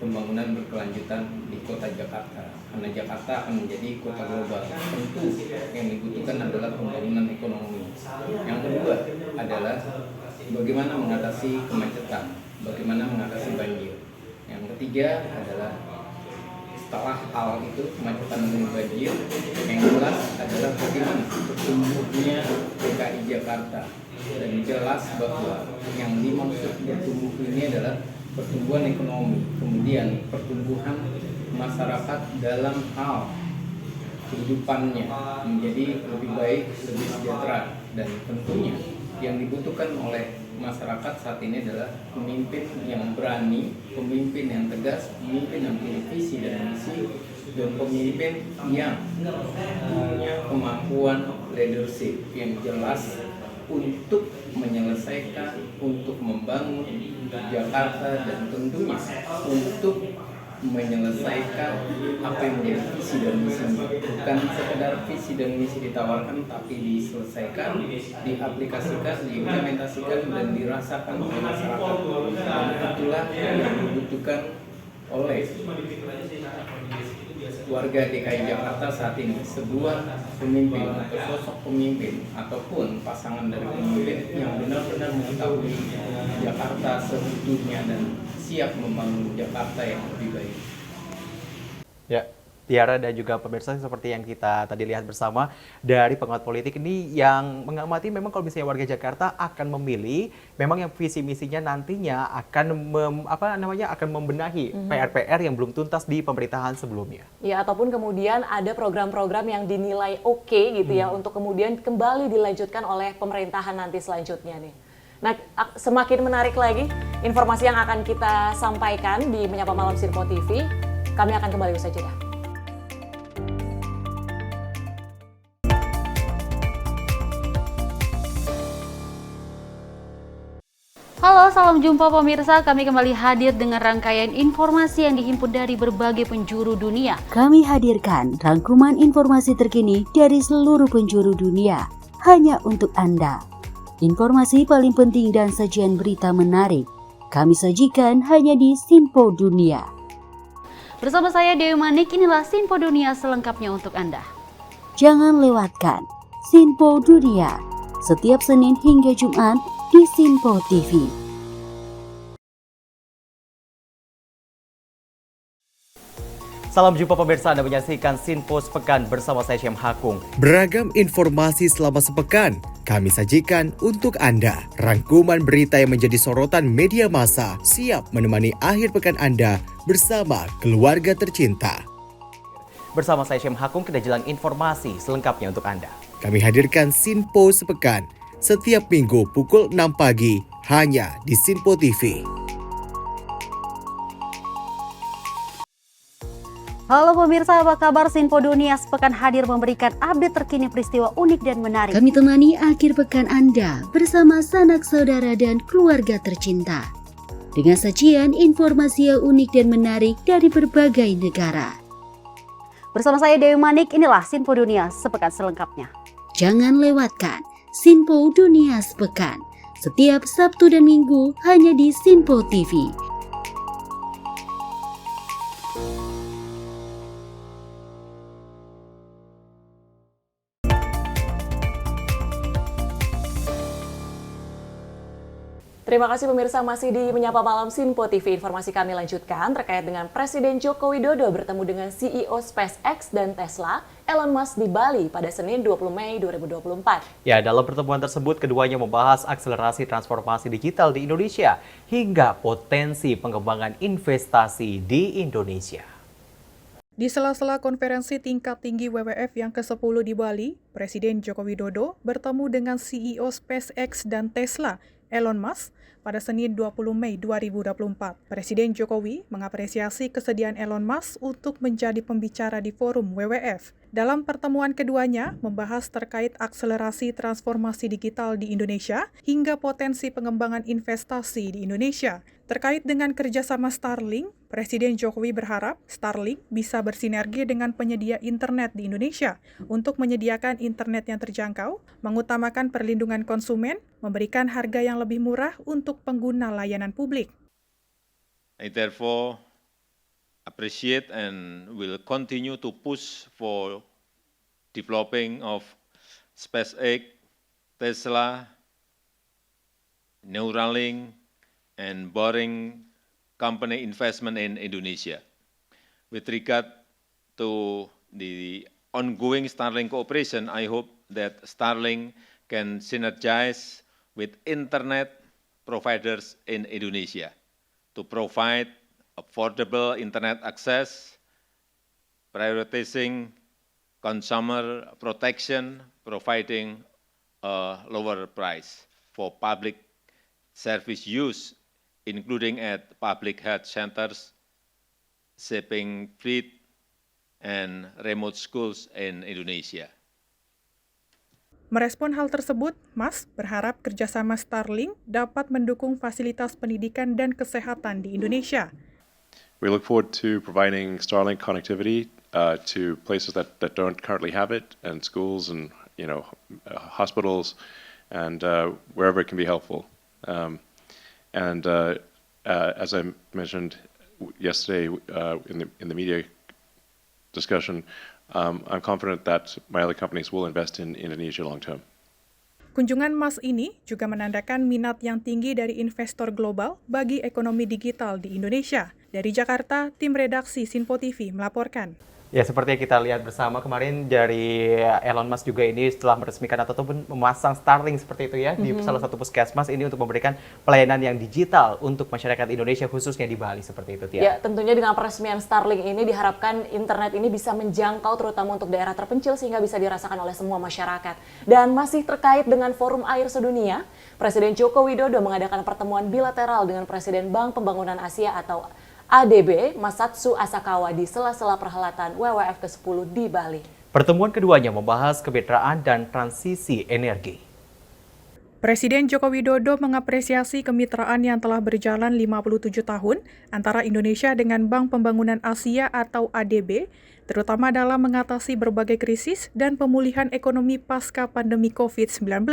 pembangunan berkelanjutan di kota Jakarta. Karena Jakarta akan menjadi kota global. Tentu yang dibutuhkan adalah pembangunan ekonomi. Yang kedua adalah bagaimana mengatasi kemacetan, bagaimana mengatasi banjir. Yang ketiga adalah setelah hal itu kemacetan dan banjir, yang jelas adalah bagaimana bertumbuhnya DKI Jakarta. Dan jelas bahwa yang dimaksud bertumbuh ini adalah pertumbuhan ekonomi, kemudian pertumbuhan masyarakat dalam hal kehidupannya menjadi lebih baik, lebih sejahtera, dan tentunya yang dibutuhkan oleh masyarakat saat ini adalah pemimpin yang berani, pemimpin yang tegas, pemimpin yang punya visi dan misi, dan pemimpin yang punya kemampuan leadership yang jelas untuk menyelesaikan, untuk membangun Jakarta, dan tentunya untuk menyelesaikan apa yang menjadi visi dan misinya. Bukan sekedar visi dan misi ditawarkan, tapi diselesaikan, diaplikasikan, diimplementasikan, dan dirasakan oleh masyarakat. Dan itulah yang dibutuhkan oleh warga DKI Jakarta saat ini. Sebuah pemimpin atau sosok pemimpin ataupun pasangan dari pemimpin yang benar-benar mengetahui Jakarta seutuhnya dan siap membangun Jakarta yang lebih baik. Ya, Tiara dan juga pemirsa, seperti yang kita tadi lihat bersama dari pengamat politik ini yang mengamati memang kalau misalnya warga Jakarta akan memilih, memang yang visi misinya nantinya akan akan membenahi PR-PR yang belum tuntas di pemerintahan sebelumnya. Ya, ataupun kemudian ada program-program yang dinilai oke gitu ya untuk kemudian kembali dilanjutkan oleh pemerintahan nanti selanjutnya nih. Nah, semakin menarik lagi informasi yang akan kita sampaikan di Menyapa Malam Sinpo TV. Kami akan kembali usai jeda. Halo, salam jumpa pemirsa. Kami kembali hadir dengan rangkaian informasi yang dihimpun dari berbagai penjuru dunia. Kami hadirkan rangkuman informasi terkini dari seluruh penjuru dunia hanya untuk Anda. Informasi paling penting dan sajian berita menarik kami sajikan hanya di Sinpo Dunia. Bersama saya Dewi Manik, inilah Sinpo Dunia selengkapnya untuk Anda. Jangan lewatkan Sinpo Dunia setiap Senin hingga Jumat di Sinpo TV. Salam jumpa pemirsa, Anda menyaksikan Sinpo Sepekan bersama saya Syam Hakung. Beragam informasi selama sepekan kami sajikan untuk Anda. Rangkuman berita yang menjadi sorotan media massa siap menemani akhir pekan Anda bersama keluarga tercinta. Bersama saya Syam Hakung, kita jelang informasi selengkapnya untuk Anda. Kami hadirkan Sinpo Sepekan setiap minggu pukul 6 pagi hanya di Sinpo TV. Halo pemirsa, apa kabar? Sinpo Dunia sepekan hadir memberikan update terkini peristiwa unik dan menarik. Kami temani akhir pekan Anda bersama sanak saudara dan keluarga tercinta. Dengan sajian informasi yang unik dan menarik dari berbagai negara. Bersama saya Dewi Manik, inilah Sinpo Dunia sepekan selengkapnya. Jangan lewatkan Sinpo Dunia sepekan setiap Sabtu dan Minggu hanya di Sinpo TV. Terima kasih pemirsa, masih di Menyapa Malam Sinpo TV. Informasi kami lanjutkan terkait dengan Presiden Joko Widodo bertemu dengan CEO SpaceX dan Tesla, Elon Musk di Bali pada Senin 20 Mei 2024. Ya, dalam pertemuan tersebut keduanya membahas akselerasi transformasi digital di Indonesia hingga potensi pengembangan investasi di Indonesia. Di sela-sela konferensi tingkat tinggi WWF yang ke-10 di Bali, Presiden Joko Widodo bertemu dengan CEO SpaceX dan Tesla, Elon Musk, pada Senin 20 Mei 2024. Presiden Jokowi mengapresiasi kesediaan Elon Musk untuk menjadi pembicara di forum WWF. Dalam pertemuan keduanya, membahas terkait akselerasi transformasi digital di Indonesia hingga potensi pengembangan investasi di Indonesia. Terkait dengan kerjasama Starlink, Presiden Jokowi berharap Starlink bisa bersinergi dengan penyedia internet di Indonesia untuk menyediakan internet yang terjangkau, mengutamakan perlindungan konsumen, memberikan harga yang lebih murah untuk pengguna layanan publik. I therefore appreciate and will continue to push for developing of SpaceX, Tesla, Neuralink, and Boring company investment in Indonesia. With regard to the ongoing Starlink cooperation, I hope that Starlink can synergize with internet providers in Indonesia to provide affordable internet access, prioritizing consumer protection, providing a lower price. for public service use, including at public health centers, shipping fleet, and remote schools in Indonesia. Merespon hal tersebut, MAS berharap kerjasama Starlink dapat mendukung fasilitas pendidikan dan kesehatan di Indonesia. We look forward to providing Starlink connectivity to places that don't currently have it, and schools and hospitals, and wherever it can be helpful. As I mentioned yesterday in the media discussion, I'm confident that my other companies will invest in Indonesia long term. Kunjungan MAS ini juga menandakan minat yang tinggi dari investor global bagi ekonomi digital di Indonesia. Dari Jakarta, tim redaksi Sinpo TV melaporkan. Ya, seperti yang kita lihat bersama kemarin dari Elon Musk juga ini setelah meresmikan ataupun memasang Starlink seperti itu ya di salah satu puskesmas ini untuk memberikan pelayanan yang digital untuk masyarakat Indonesia khususnya di Bali seperti itu, Tia. Ya, tentunya dengan peresmian Starlink ini diharapkan internet ini bisa menjangkau terutama untuk daerah terpencil sehingga bisa dirasakan oleh semua masyarakat. Dan masih terkait dengan Forum Air Sedunia, Presiden Joko Widodo mengadakan pertemuan bilateral dengan Presiden Bank Pembangunan Asia atau ADB Masatsu Asakawa di sela-sela perhelatan WWF ke-10 di Bali. Pertemuan keduanya membahas kemitraan dan transisi energi. Presiden Joko Widodo mengapresiasi kemitraan yang telah berjalan 57 tahun antara Indonesia dengan Bank Pembangunan Asia atau ADB, terutama dalam mengatasi berbagai krisis dan pemulihan ekonomi pasca pandemi COVID-19.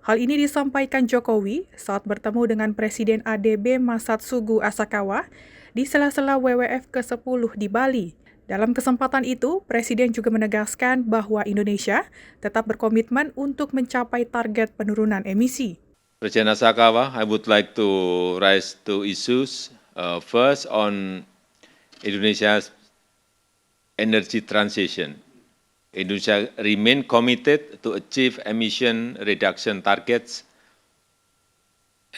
Hal ini disampaikan Jokowi saat bertemu dengan Presiden ADB Masatsugu Asakawa di sela-sela WWF ke-10 di Bali. Dalam kesempatan itu, Presiden juga menegaskan bahwa Indonesia tetap berkomitmen untuk mencapai target penurunan emisi. Presiden Asakawa, I would like to raise two issues. First, on Indonesia's energy transition. Indonesia remain committed to achieve emission reduction targets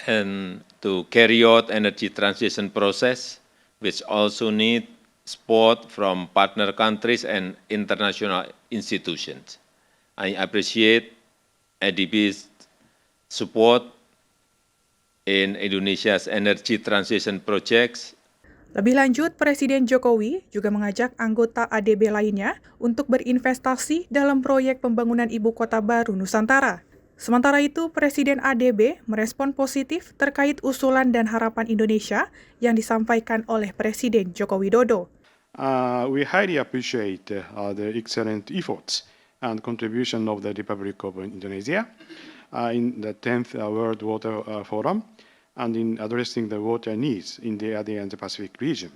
and to carry out energy transition process, which also need support from partner countries and international institutions. I appreciate ADB's support in Indonesia's energy transition projects. Lebih lanjut, Presiden Jokowi juga mengajak anggota ADB lainnya untuk berinvestasi dalam proyek pembangunan ibu kota baru Nusantara. Sementara itu, Presiden ADB merespon positif terkait usulan dan harapan Indonesia yang disampaikan oleh Presiden Joko Widodo. We highly appreciate the excellent efforts and contribution of the Republic of Indonesia in the 10th World Water Forum and in addressing the water needs in the Asia and the Pacific region.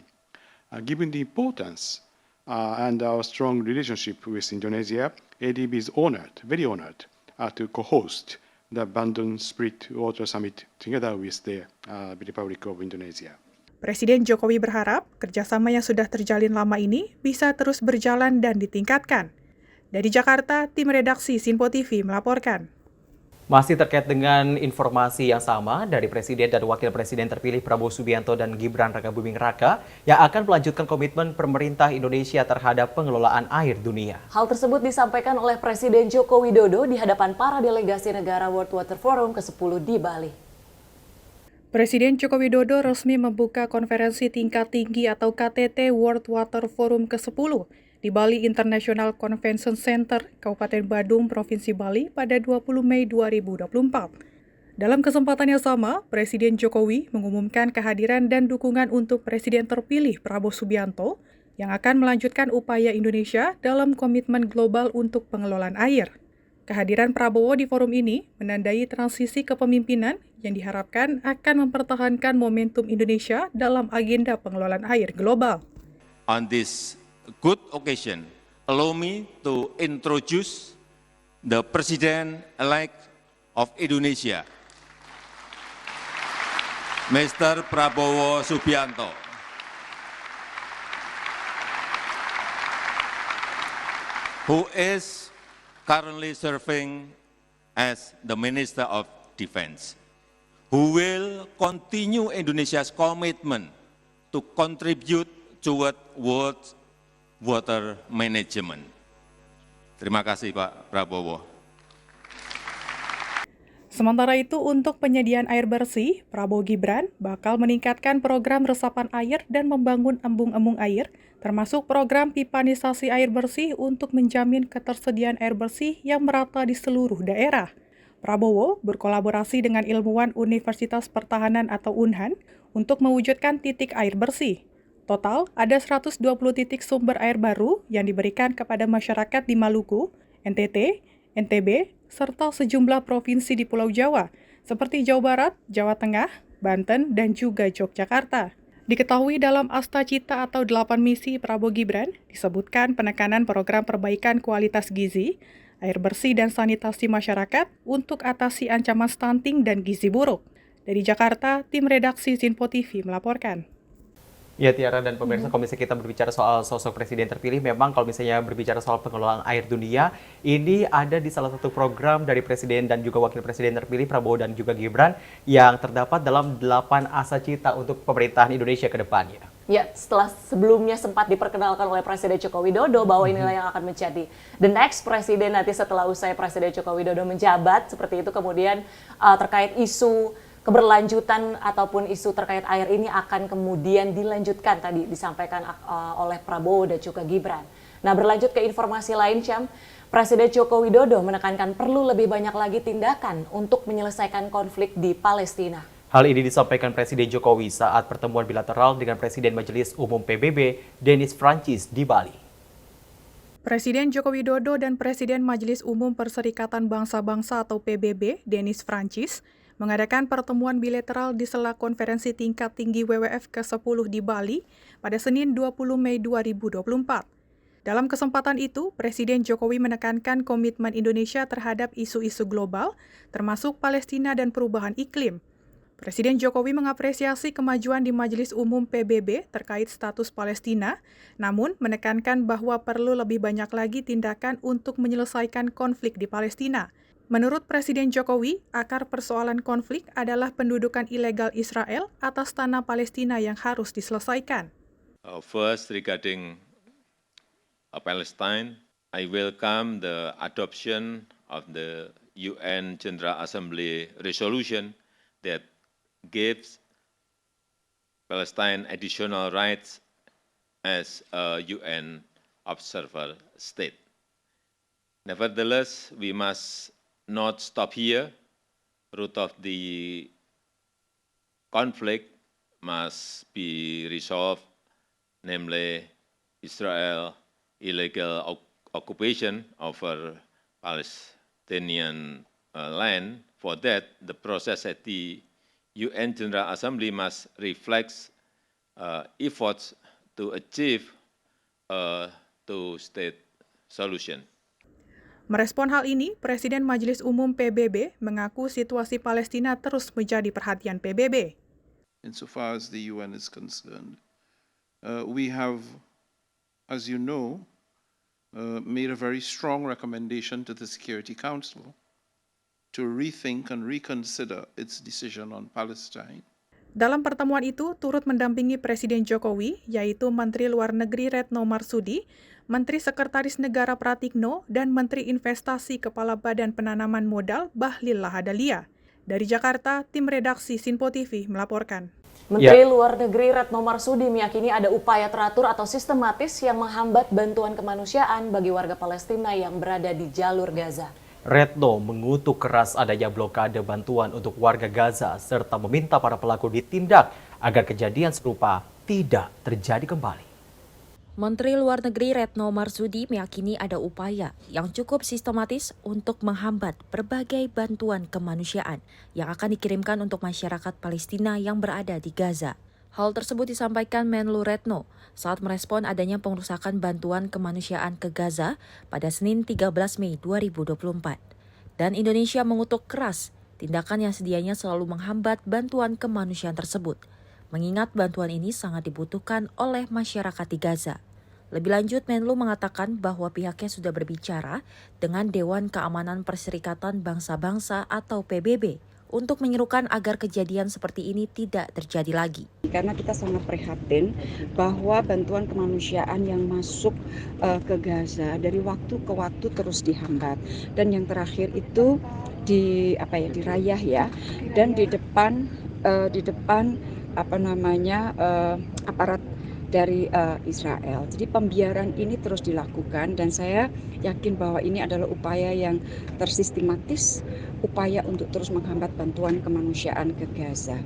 Given the importance and our strong relationship with Indonesia, ADB is honored, very honored, to co-host the Bandung Split Water Summit together with the Republic of Indonesia. Presiden Jokowi berharap kerjasama yang sudah terjalin lama ini bisa terus berjalan dan ditingkatkan. Dari Jakarta, tim redaksi Sinpo TV melaporkan. Masih terkait dengan informasi yang sama dari Presiden dan Wakil Presiden terpilih Prabowo Subianto dan Gibran Rakabuming Raka yang akan melanjutkan komitmen pemerintah Indonesia terhadap pengelolaan air dunia. Hal tersebut disampaikan oleh Presiden Joko Widodo di hadapan para delegasi negara World Water Forum ke-10 di Bali. Presiden Joko Widodo resmi membuka konferensi tingkat tinggi atau KTT World Water Forum ke-10 di Bali International Convention Center, Kabupaten Badung, Provinsi Bali pada 20 Mei 2024. Dalam kesempatan yang sama, Presiden Jokowi mengumumkan kehadiran dan dukungan untuk Presiden terpilih Prabowo Subianto yang akan melanjutkan upaya Indonesia dalam komitmen global untuk pengelolaan air. Kehadiran Prabowo di forum ini menandai transisi kepemimpinan yang diharapkan akan mempertahankan momentum Indonesia dalam agenda pengelolaan air global. On this good occasion, allow me to introduce the President-elect of Indonesia, Mr. Prabowo Subianto. Who is currently serving as the Minister of Defense, who will continue Indonesia's commitment to contribute toward world water management. Terima kasih Pak Prabowo. Sementara itu, untuk penyediaan air bersih, Prabowo Gibran bakal meningkatkan program resapan air dan membangun embung-embung air, termasuk program pipanisasi air bersih untuk menjamin ketersediaan air bersih yang merata di seluruh daerah. Prabowo berkolaborasi dengan ilmuwan Universitas Pertahanan atau UNHAN untuk mewujudkan titik air bersih. Total, ada 120 titik sumber air baru yang diberikan kepada masyarakat di Maluku, NTT, NTB, serta sejumlah provinsi di Pulau Jawa, seperti Jawa Barat, Jawa Tengah, Banten, dan juga Yogyakarta. Diketahui dalam Asta Cita atau 8 misi Prabowo Gibran, disebutkan penekanan program perbaikan kualitas gizi, air bersih dan sanitasi masyarakat untuk atasi ancaman stunting dan gizi buruk. Dari Jakarta, tim redaksi Sinpo TV melaporkan. Ya, Tiara dan pemirsa, kalau misalnya kita berbicara soal sosok presiden terpilih, memang kalau misalnya berbicara soal pengelolaan air dunia, ini ada di salah satu program dari presiden dan juga wakil presiden terpilih Prabowo dan juga Gibran yang terdapat dalam 8 asa cita untuk pemerintahan Indonesia ke depannya. Ya, setelah sebelumnya sempat diperkenalkan oleh Presiden Joko Widodo bahwa inilah yang akan menjadi the next presiden nanti setelah usai Presiden Joko Widodo menjabat, seperti itu. Kemudian terkait isu keberlanjutan ataupun isu terkait air ini akan kemudian dilanjutkan, tadi disampaikan oleh Prabowo dan juga Gibran. Nah, berlanjut ke informasi lain, Syam, Presiden Joko Widodo menekankan perlu lebih banyak lagi tindakan untuk menyelesaikan konflik di Palestina. Hal ini disampaikan Presiden Jokowi saat pertemuan bilateral dengan Presiden Majelis Umum PBB, Denis Francis, di Bali. Presiden Joko Widodo dan Presiden Majelis Umum Perserikatan Bangsa-Bangsa atau PBB, Denis Francis, mengadakan pertemuan bilateral di sela konferensi tingkat tinggi WWF ke-10 di Bali pada Senin 20 Mei 2024. Dalam kesempatan itu, Presiden Jokowi menekankan komitmen Indonesia terhadap isu-isu global, termasuk Palestina dan perubahan iklim. Presiden Jokowi mengapresiasi kemajuan di Majelis Umum PBB terkait status Palestina, namun menekankan bahwa perlu lebih banyak lagi tindakan untuk menyelesaikan konflik di Palestina. Menurut Presiden Jokowi, akar persoalan konflik adalah pendudukan ilegal Israel atas tanah Palestina yang harus diselesaikan. First, regarding Palestine, I welcome the adoption of the UN General Assembly resolution that gives Palestine additional rights as a UN observer state. Nevertheless, we must not stop here. Root of the conflict must be resolved, namely Israel illegal occupation over Palestinian land. For that, the process at the UN General Assembly must reflect efforts to achieve a two-state solution. Merespon hal ini, Presiden Majelis Umum PBB mengaku situasi Palestina terus menjadi perhatian PBB. Insofar as the UN is concerned, we have, as you know, made a very strong recommendation to the Security Council to rethink and reconsider its decision on Palestine. Dalam pertemuan itu, turut mendampingi Presiden Jokowi, yaitu Menteri Luar Negeri Retno Marsudi, Menteri Sekretaris Negara Pratikno, dan Menteri Investasi Kepala Badan Penanaman Modal Bahlil Lahadalia. Dari Jakarta, tim redaksi Sinpo TV melaporkan. Menteri Luar Negeri Retno Marsudi meyakini ada upaya teratur atau sistematis yang menghambat bantuan kemanusiaan bagi warga Palestina yang berada di jalur Gaza. Retno mengutuk keras adanya blokade bantuan untuk warga Gaza serta meminta para pelaku ditindak agar kejadian serupa tidak terjadi kembali. Menteri Luar Negeri Retno Marsudi meyakini ada upaya yang cukup sistematis untuk menghambat berbagai bantuan kemanusiaan yang akan dikirimkan untuk masyarakat Palestina yang berada di Gaza. Hal tersebut disampaikan Menlu Retno saat merespon adanya pengerusakan bantuan kemanusiaan ke Gaza pada Senin 13 Mei 2024. Dan Indonesia mengutuk keras tindakan yang sedianya selalu menghambat bantuan kemanusiaan tersebut, mengingat bantuan ini sangat dibutuhkan oleh masyarakat di Gaza. Lebih lanjut, Menlu mengatakan bahwa pihaknya sudah berbicara dengan Dewan Keamanan Perserikatan Bangsa-Bangsa atau PBB untuk menyerukan agar kejadian seperti ini tidak terjadi lagi. Karena kita sangat prihatin bahwa bantuan kemanusiaan yang masuk ke Gaza dari waktu ke waktu terus dihambat. Dan yang terakhir itu dirayah ya, dan di depan aparat dari Israel. Jadi pembiaran ini terus dilakukan dan saya yakin bahwa ini adalah upaya yang tersistematis, upaya untuk terus menghambat bantuan kemanusiaan ke Gaza.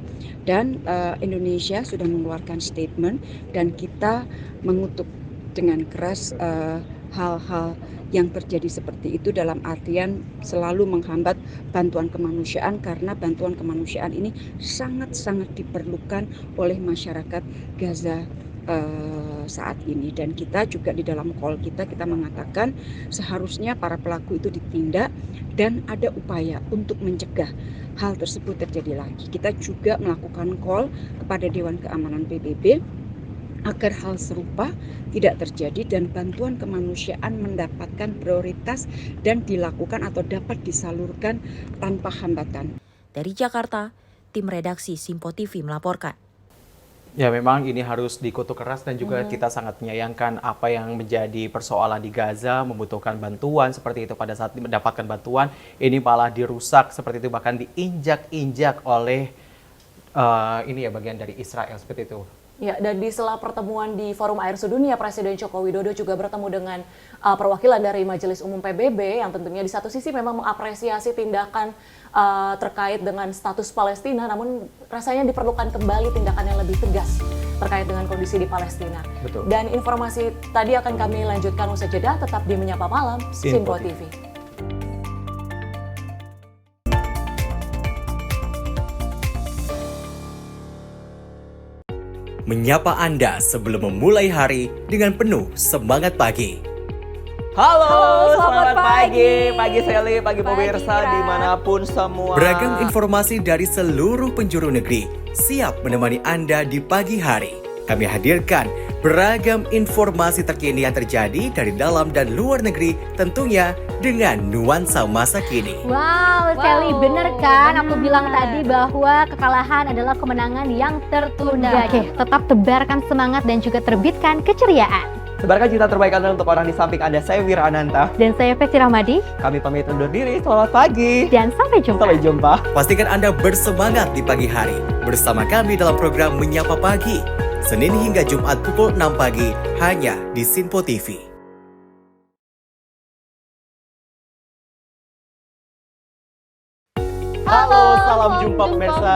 Dan Indonesia sudah mengeluarkan statement dan kita mengutuk dengan keras hal-hal yang terjadi seperti itu, dalam artian selalu menghambat bantuan kemanusiaan, karena bantuan kemanusiaan ini sangat-sangat diperlukan oleh masyarakat Gaza saat ini. Dan kita juga di dalam call kita mengatakan seharusnya para pelaku itu ditindak dan ada upaya untuk mencegah hal tersebut terjadi lagi. Kita juga melakukan call kepada Dewan Keamanan PBB agar hal serupa tidak terjadi dan bantuan kemanusiaan mendapatkan prioritas dan dilakukan atau dapat disalurkan tanpa hambatan. Dari Jakarta, tim redaksi Simpo TV melaporkan. Ya, memang ini harus dikutuk keras dan juga kita sangat menyayangkan apa yang menjadi persoalan di Gaza, membutuhkan bantuan seperti itu, pada saat mendapatkan bantuan ini malah dirusak seperti itu, bahkan diinjak-injak oleh bagian dari Israel seperti itu. Ya, dan di sela pertemuan di Forum Air Sedunia, Presiden Joko Widodo juga bertemu dengan perwakilan dari Majelis Umum PBB yang tentunya di satu sisi memang mengapresiasi tindakan terkait dengan status Palestina, namun rasanya diperlukan kembali tindakan yang lebih tegas terkait dengan kondisi di Palestina. Betul. Dan informasi tadi akan kami lanjutkan usai jeda, tetap di Menyapa Malam, Simpo TV. Menyapa Anda sebelum memulai hari dengan penuh semangat pagi. Halo, selamat pagi. Pagi Sally, pagi pemirsa dimanapun semua. Beragam informasi dari seluruh penjuru negeri siap menemani Anda di pagi hari. Kami hadirkan beragam informasi terkini yang terjadi dari dalam dan luar negeri, tentunya dengan nuansa masa kini. Wow, Sally, bener kan? Aku bilang tadi bahwa kekalahan adalah kemenangan yang tertunda. Oke, tetap tebarkan semangat dan juga terbitkan keceriaan. Sebarkan cerita terbaik Anda untuk orang di samping Anda. Saya Wira Ananta. Dan saya Festi Rahmadi. Kami pamit undur diri. Selamat pagi. Dan sampai jumpa. Sampai jumpa. Pastikan Anda bersemangat di pagi hari bersama kami dalam program Menyapa Pagi. Senin hingga Jumat pukul 6 pagi hanya di Simpo TV. Halo, salam jumpa pemirsa.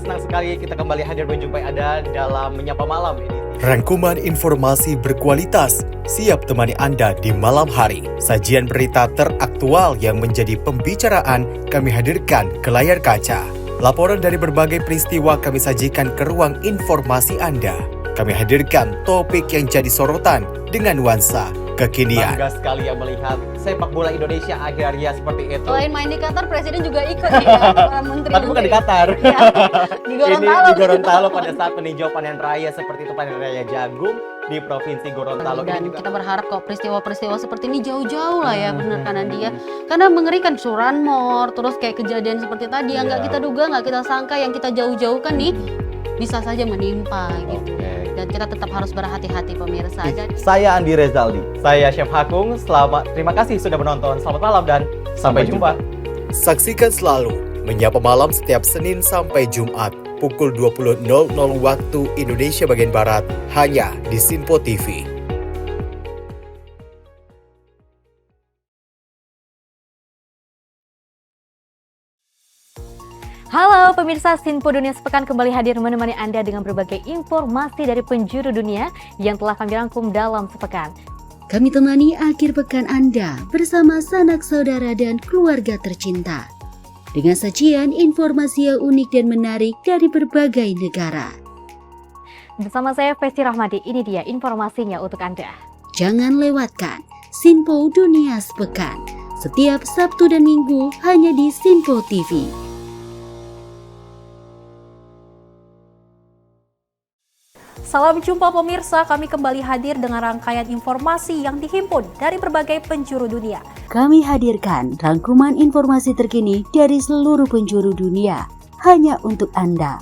Senang sekali kita kembali hadir menjumpai Anda dalam Menyapa Malam ini. Rangkuman informasi berkualitas siap temani Anda di malam hari. Sajian berita teraktual yang menjadi pembicaraan kami hadirkan ke layar kaca. Laporan dari berbagai peristiwa kami sajikan ke ruang informasi Anda. Kami hadirkan topik yang jadi sorotan dengan nuansa kekinian. Bangga sekali yang melihat sepak bola Indonesia akhirnya seperti itu. Selain main di Qatar, Presiden juga ikut ya, para menteri. Tapi bukan di Qatar. Ya, di Gorontalo. Ini di Gorontalo pada saat meninjau panen raya seperti itu, panen raya jagung di Provinsi Gorontalo. Dan kita berharap kok peristiwa-peristiwa seperti ini jauh-jauh lah ya, benar kan Andi ya. Karena mengerikan Curanmor, terus kayak kejadian seperti tadi yang nggak kita duga, nggak kita sangka, yang kita jauh-jauhkan nih bisa saja menimpa gitu. Dan kita tetap harus berhati-hati pemirsa. Saya Andi Rezaldi. Saya Chef Hakung. Terima kasih sudah menonton. Selamat malam dan sampai jumpa. Saksikan selalu Menyapa Malam setiap Senin sampai Jumat pukul 20.00 waktu Indonesia bagian Barat hanya di Simpo TV. Halo pemirsa, Simpo Dunia Sepekan kembali hadir menemani Anda dengan berbagai informasi dari penjuru dunia yang telah kami rangkum dalam sepekan. Kami temani akhir pekan Anda bersama sanak saudara dan keluarga tercinta. Dengan sajian informasi yang unik dan menarik dari berbagai negara. Bersama saya Festi Rahmadi, ini dia informasinya untuk Anda. Jangan lewatkan Simpo Dunia Sepekan setiap Sabtu dan Minggu hanya di Simpo TV. Salam jumpa pemirsa, kami kembali hadir dengan rangkaian informasi yang dihimpun dari berbagai penjuru dunia. Kami hadirkan rangkuman informasi terkini dari seluruh penjuru dunia hanya untuk Anda.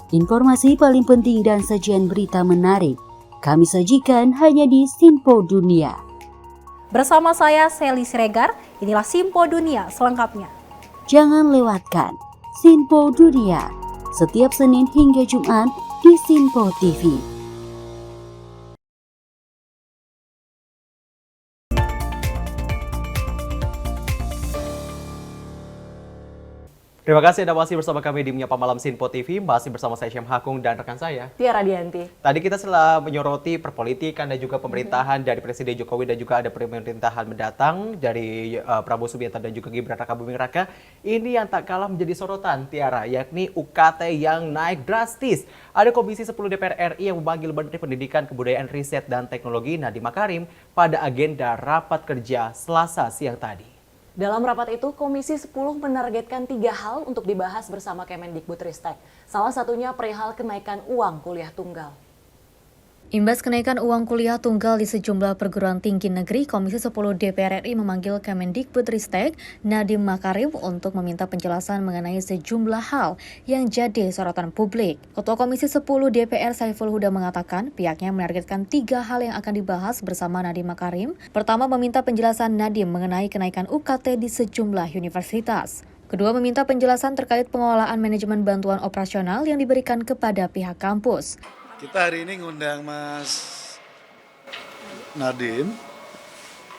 Informasi paling penting dan sajian berita menarik kami sajikan hanya di Simpo Dunia. Bersama saya Sally Siregar, inilah Simpo Dunia selengkapnya. Jangan lewatkan Sinpo Dunia setiap Senin hingga Jumat di Sinpo TV. Terima kasih Anda masih bersama kami di Menyapa Malam Sinpo TV, masih bersama saya Syam Hakung dan rekan saya Tiara Dianti. Tadi kita setelah menyoroti perpolitikan dan juga pemerintahan dari Presiden Jokowi dan juga ada pemerintahan mendatang dari Prabowo Subianto dan juga Gibran Rakabuming Raka. Ini yang tak kalah menjadi sorotan Tiara, yakni UKT yang naik drastis. Ada Komisi 10 DPR RI yang memanggil Menteri Pendidikan, Kebudayaan, Riset, dan Teknologi Nadiem Makarim pada agenda rapat kerja Selasa siang tadi. Dalam rapat itu, Komisi 10 menargetkan 3 hal untuk dibahas bersama Kemendikbudristek. Salah satunya perihal kenaikan uang kuliah tunggal. Imbas kenaikan uang kuliah tunggal di sejumlah perguruan tinggi negeri, Komisi 10 DPR RI memanggil Kemendikbudristek Nadiem Makarim untuk meminta penjelasan mengenai sejumlah hal yang jadi sorotan publik. Ketua Komisi 10 DPR Saiful Huda mengatakan pihaknya menargetkan 3 hal yang akan dibahas bersama Nadiem Makarim. Pertama, meminta penjelasan Nadiem mengenai kenaikan UKT di sejumlah universitas. Kedua, meminta penjelasan terkait pengelolaan manajemen bantuan operasional yang diberikan kepada pihak kampus. Kita hari ini ngundang Mas Nadiem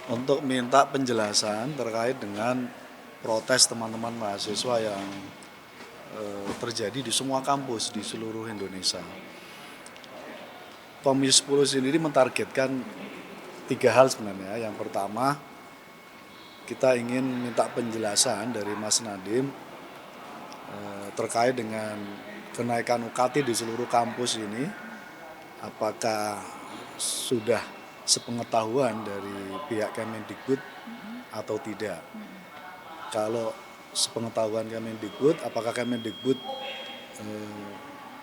untuk minta penjelasan terkait dengan protes teman-teman mahasiswa yang terjadi di semua kampus di seluruh Indonesia. Komisi 10 sendiri mentargetkan 3 hal sebenarnya. Yang pertama, kita ingin minta penjelasan dari Mas Nadiem terkait dengan kenaikan UKT di seluruh kampus ini. Apakah sudah sepengetahuan dari pihak Kemendikbud atau tidak? Kalau sepengetahuan Kemendikbud, apakah Kemendikbud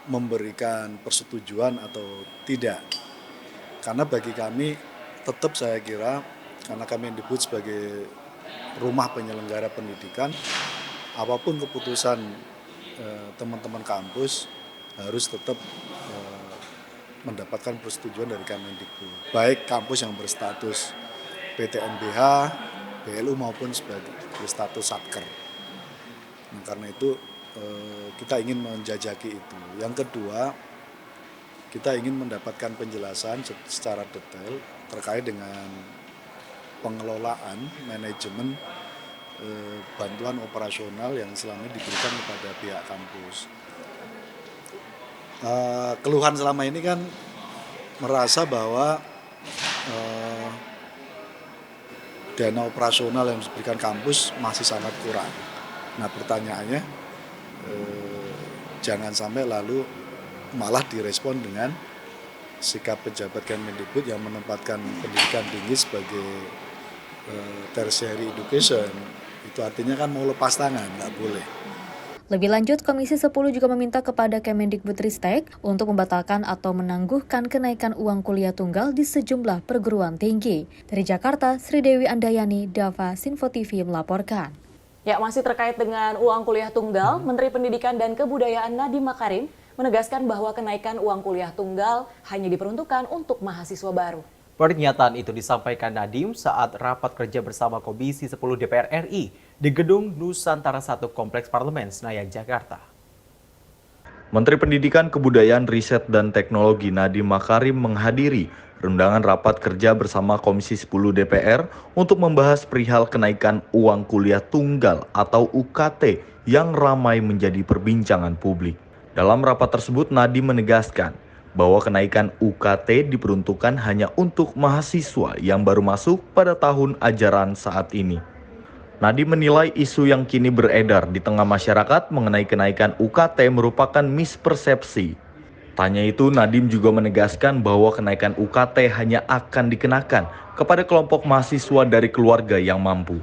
memberikan persetujuan atau tidak? Karena bagi kami tetap saya kira, karena Kemendikbud sebagai rumah penyelenggara pendidikan, apapun keputusan teman-teman kampus harus tetap mendapatkan persetujuan dari Kemendikbud, baik kampus yang berstatus PTNBH, BLU maupun sebagai status satker. Nah, karena itu kita ingin menjajaki itu. Yang kedua, kita ingin mendapatkan penjelasan secara detail terkait dengan pengelolaan manajemen bantuan operasional yang selama ini diberikan kepada pihak kampus. Keluhan selama ini kan merasa bahwa dana operasional yang diberikan kampus masih sangat kurang. Nah, pertanyaannya jangan sampai lalu malah direspon dengan sikap pejabat Kemendikbud yang menempatkan pendidikan tinggi sebagai tertiary education. Itu artinya kan mau lepas tangan, nggak boleh. Lebih lanjut, Komisi 10 juga meminta kepada Kemendikbudristek untuk membatalkan atau menangguhkan kenaikan uang kuliah tunggal di sejumlah perguruan tinggi. Dari Jakarta, Sri Dewi Andayani, Dava, Sinpo TV melaporkan. Ya, masih terkait dengan uang kuliah tunggal, Menteri Pendidikan dan Kebudayaan Nadiem Makarim menegaskan bahwa kenaikan uang kuliah tunggal hanya diperuntukkan untuk mahasiswa baru. Pernyataan itu disampaikan Nadiem saat rapat kerja bersama Komisi 10 DPR RI di Gedung Nusantara 1 Kompleks Parlemen Senayan, Jakarta. Menteri Pendidikan, Kebudayaan, Riset, dan Teknologi Nadiem Makarim menghadiri undangan rapat kerja bersama Komisi 10 DPR untuk membahas perihal kenaikan uang kuliah tunggal atau UKT yang ramai menjadi perbincangan publik. Dalam rapat tersebut, Nadiem menegaskan bahwa kenaikan UKT diperuntukkan hanya untuk mahasiswa yang baru masuk pada tahun ajaran saat ini. Nadiem menilai isu yang kini beredar di tengah masyarakat mengenai kenaikan UKT merupakan mispersepsi. Tanya itu, Nadiem juga menegaskan bahwa kenaikan UKT hanya akan dikenakan kepada kelompok mahasiswa dari keluarga yang mampu.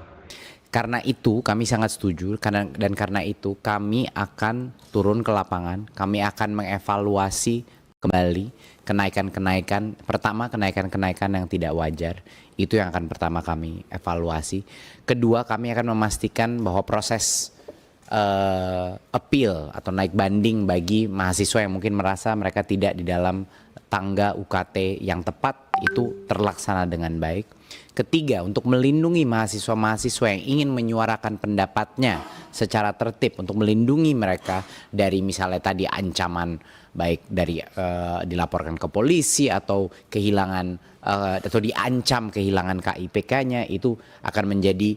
Karena itu kami sangat setuju dan karena itu kami akan turun ke lapangan, kami akan mengevaluasi kembali kenaikan-kenaikan, pertama kenaikan-kenaikan yang tidak wajar, itu yang akan pertama kami evaluasi. Kedua, kami akan memastikan bahwa proses appeal atau naik banding bagi mahasiswa yang mungkin merasa mereka tidak di dalam tangga UKT yang tepat itu terlaksana dengan baik. Ketiga, untuk melindungi mahasiswa-mahasiswa yang ingin menyuarakan pendapatnya secara tertib, untuk melindungi mereka dari misalnya tadi ancaman baik dari dilaporkan ke polisi atau kehilangan atau diancam kehilangan KIPK-nya, itu akan menjadi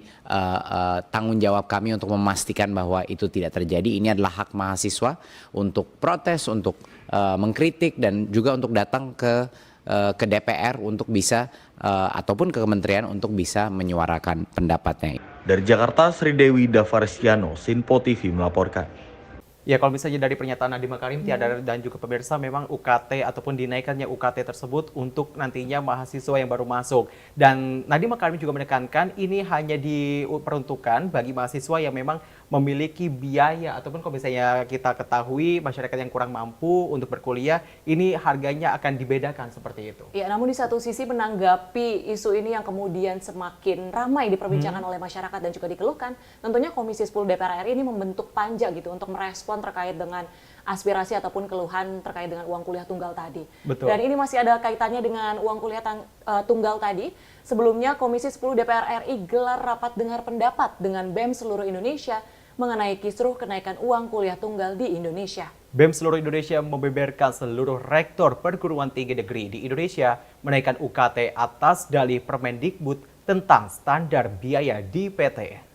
tanggung jawab kami untuk memastikan bahwa itu tidak terjadi. Ini adalah hak mahasiswa untuk protes, untuk mengkritik, dan juga untuk datang ke DPR untuk bisa ataupun ke kementerian untuk bisa menyuarakan pendapatnya. Dari Jakarta, Sri Dewi Davaresiano, Sinpo TV melaporkan. Ya, kalau misalnya dari pernyataan Nadiem Makarim, Tiada dan juga pemirsa, memang UKT ataupun dinaikannya UKT tersebut untuk nantinya mahasiswa yang baru masuk. Dan Nadiem Makarim juga menekankan ini hanya diperuntukkan bagi mahasiswa yang memang memiliki biaya, ataupun kalau misalnya kita ketahui masyarakat yang kurang mampu untuk berkuliah, ini harganya akan dibedakan seperti itu. Ya, namun di satu sisi menanggapi isu ini yang kemudian semakin ramai diperbincangkan oleh masyarakat dan juga dikeluhkan, tentunya Komisi 10 DPR RI ini membentuk panja gitu untuk merespon terkait dengan aspirasi ataupun keluhan terkait dengan uang kuliah tunggal tadi. Betul. Dan ini masih ada kaitannya dengan uang kuliah tunggal tadi. Sebelumnya Komisi 10 DPR RI gelar rapat dengar pendapat dengan BEM seluruh Indonesia mengenai kisruh kenaikan uang kuliah tunggal di Indonesia. BEM seluruh Indonesia membeberkan seluruh rektor perguruan tinggi negeri di Indonesia menaikkan UKT atas dalih Permendikbud tentang standar biaya di PTN.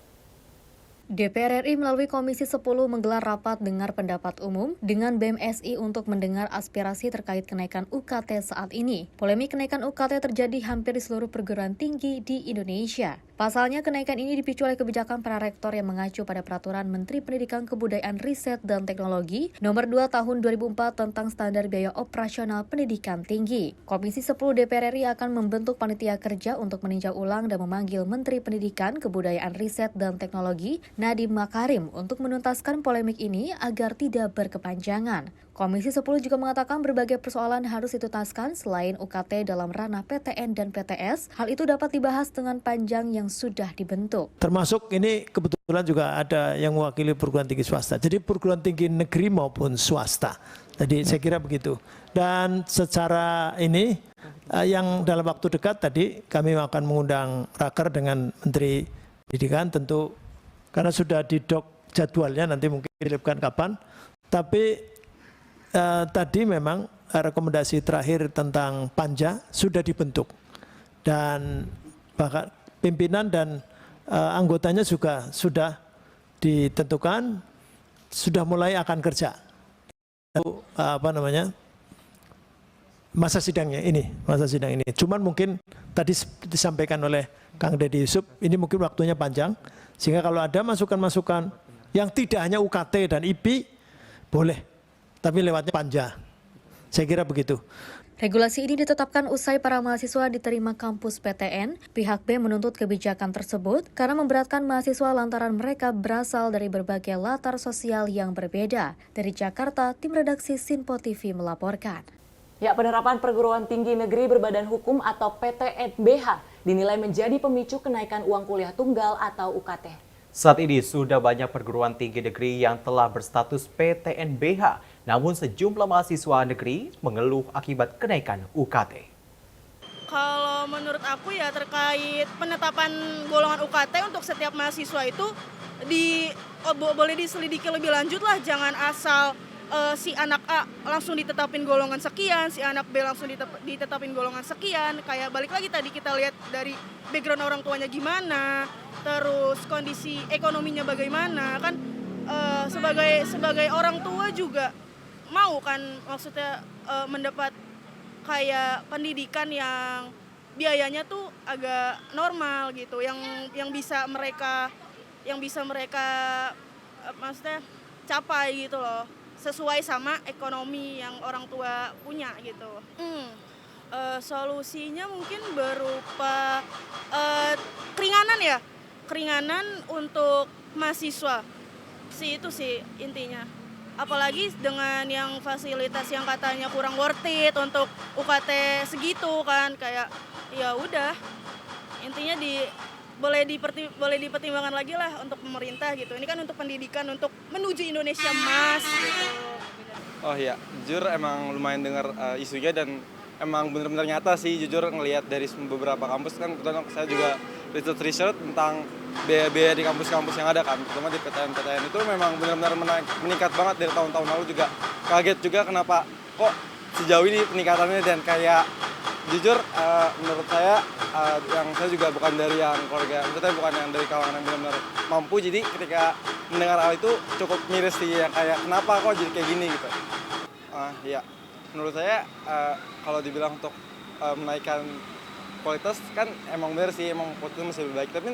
DPR RI melalui Komisi 10 menggelar rapat dengar pendapat umum dengan BEM SI untuk mendengar aspirasi terkait kenaikan UKT saat ini. Polemik kenaikan UKT terjadi hampir di seluruh perguruan tinggi di Indonesia. Pasalnya, kenaikan ini dipicu oleh kebijakan para rektor yang mengacu pada Peraturan Menteri Pendidikan Kebudayaan Riset dan Teknologi Nomor 2 Tahun 2004 tentang Standar Biaya Operasional Pendidikan Tinggi. Komisi 10 DPR RI akan membentuk panitia kerja untuk meninjau ulang dan memanggil Menteri Pendidikan Kebudayaan Riset dan Teknologi Nadiem Makarim untuk menuntaskan polemik ini agar tidak berkepanjangan. Komisi 10 juga mengatakan berbagai persoalan harus dituntaskan selain UKT dalam ranah PTN dan PTS. Hal itu dapat dibahas dengan panjang yang sudah dibentuk. Termasuk ini kebetulan juga ada yang mewakili perguruan tinggi swasta. Jadi perguruan tinggi negeri maupun swasta. Jadi saya kira begitu. Dan secara ini yang dalam waktu dekat tadi kami akan mengundang raker dengan Menteri Pendidikan tentu karena sudah didok jadwalnya nanti mungkin dilipkan kapan. Tapi tadi memang rekomendasi terakhir tentang panja sudah dibentuk dan bahkan pimpinan dan anggotanya juga sudah ditentukan, sudah mulai akan kerja. Masa sidang ini. Cuman mungkin tadi disampaikan oleh Kang Deddy Yusuf, ini mungkin waktunya panjang, sehingga kalau ada masukan-masukan yang tidak hanya UKT dan IP, boleh, tapi lewatnya panja. Saya kira begitu. Regulasi ini ditetapkan usai para mahasiswa diterima kampus PTN. Pihak BEM menuntut kebijakan tersebut karena memberatkan mahasiswa lantaran mereka berasal dari berbagai latar sosial yang berbeda. Dari Jakarta, tim redaksi Sinpo TV melaporkan. Ya, penerapan perguruan tinggi negeri berbadan hukum atau PTNBH dinilai menjadi pemicu kenaikan uang kuliah tunggal atau UKT. Saat ini sudah banyak perguruan tinggi negeri yang telah berstatus PTNBH, namun sejumlah mahasiswa negeri mengeluh akibat kenaikan UKT. Kalau menurut aku ya terkait penetapan golongan UKT untuk setiap mahasiswa itu boleh diselidiki lebih lanjut lah, jangan asal si anak A langsung ditetapin golongan sekian, si anak B langsung ditetapin golongan sekian. Kayak balik lagi tadi kita lihat dari background orang tuanya gimana, terus kondisi ekonominya bagaimana, kan sebagai orang tua juga mau kan maksudnya mendapat kayak pendidikan yang biayanya tuh agak normal gitu, yang bisa mereka maksudnya capai gitu loh, sesuai sama ekonomi yang orang tua punya gitu. Solusinya mungkin berupa keringanan untuk mahasiswa itu sih intinya. Apalagi dengan yang fasilitas yang katanya kurang worth it untuk UKT segitu kan, kayak ya udah intinya boleh dipertimbangkan lagi lah untuk pemerintah gitu. Ini kan untuk pendidikan, untuk menuju Indonesia Emas gitu. Oh iya, jujur emang lumayan dengar isunya dan emang benar-benar nyata sih, jujur ngelihat dari beberapa kampus kan, kebetulan saya juga research tentang biaya-biaya di kampus-kampus yang ada kan, terutama di PTN itu memang benar-benar meningkat banget dari tahun-tahun lalu juga. Kaget juga kenapa kok sejauh ini peningkatannya, dan kayak jujur menurut saya yang saya juga bukan dari yang keluarga, maksudnya bukan yang dari kalangan yang benar-benar mampu, jadi ketika mendengar hal itu cukup miris sih, yang kayak kenapa kok jadi kayak gini gitu. Ya menurut saya kalau dibilang untuk menaikkan kualitas kan emang benar sih, emang kualitasnya masih lebih baik, tapi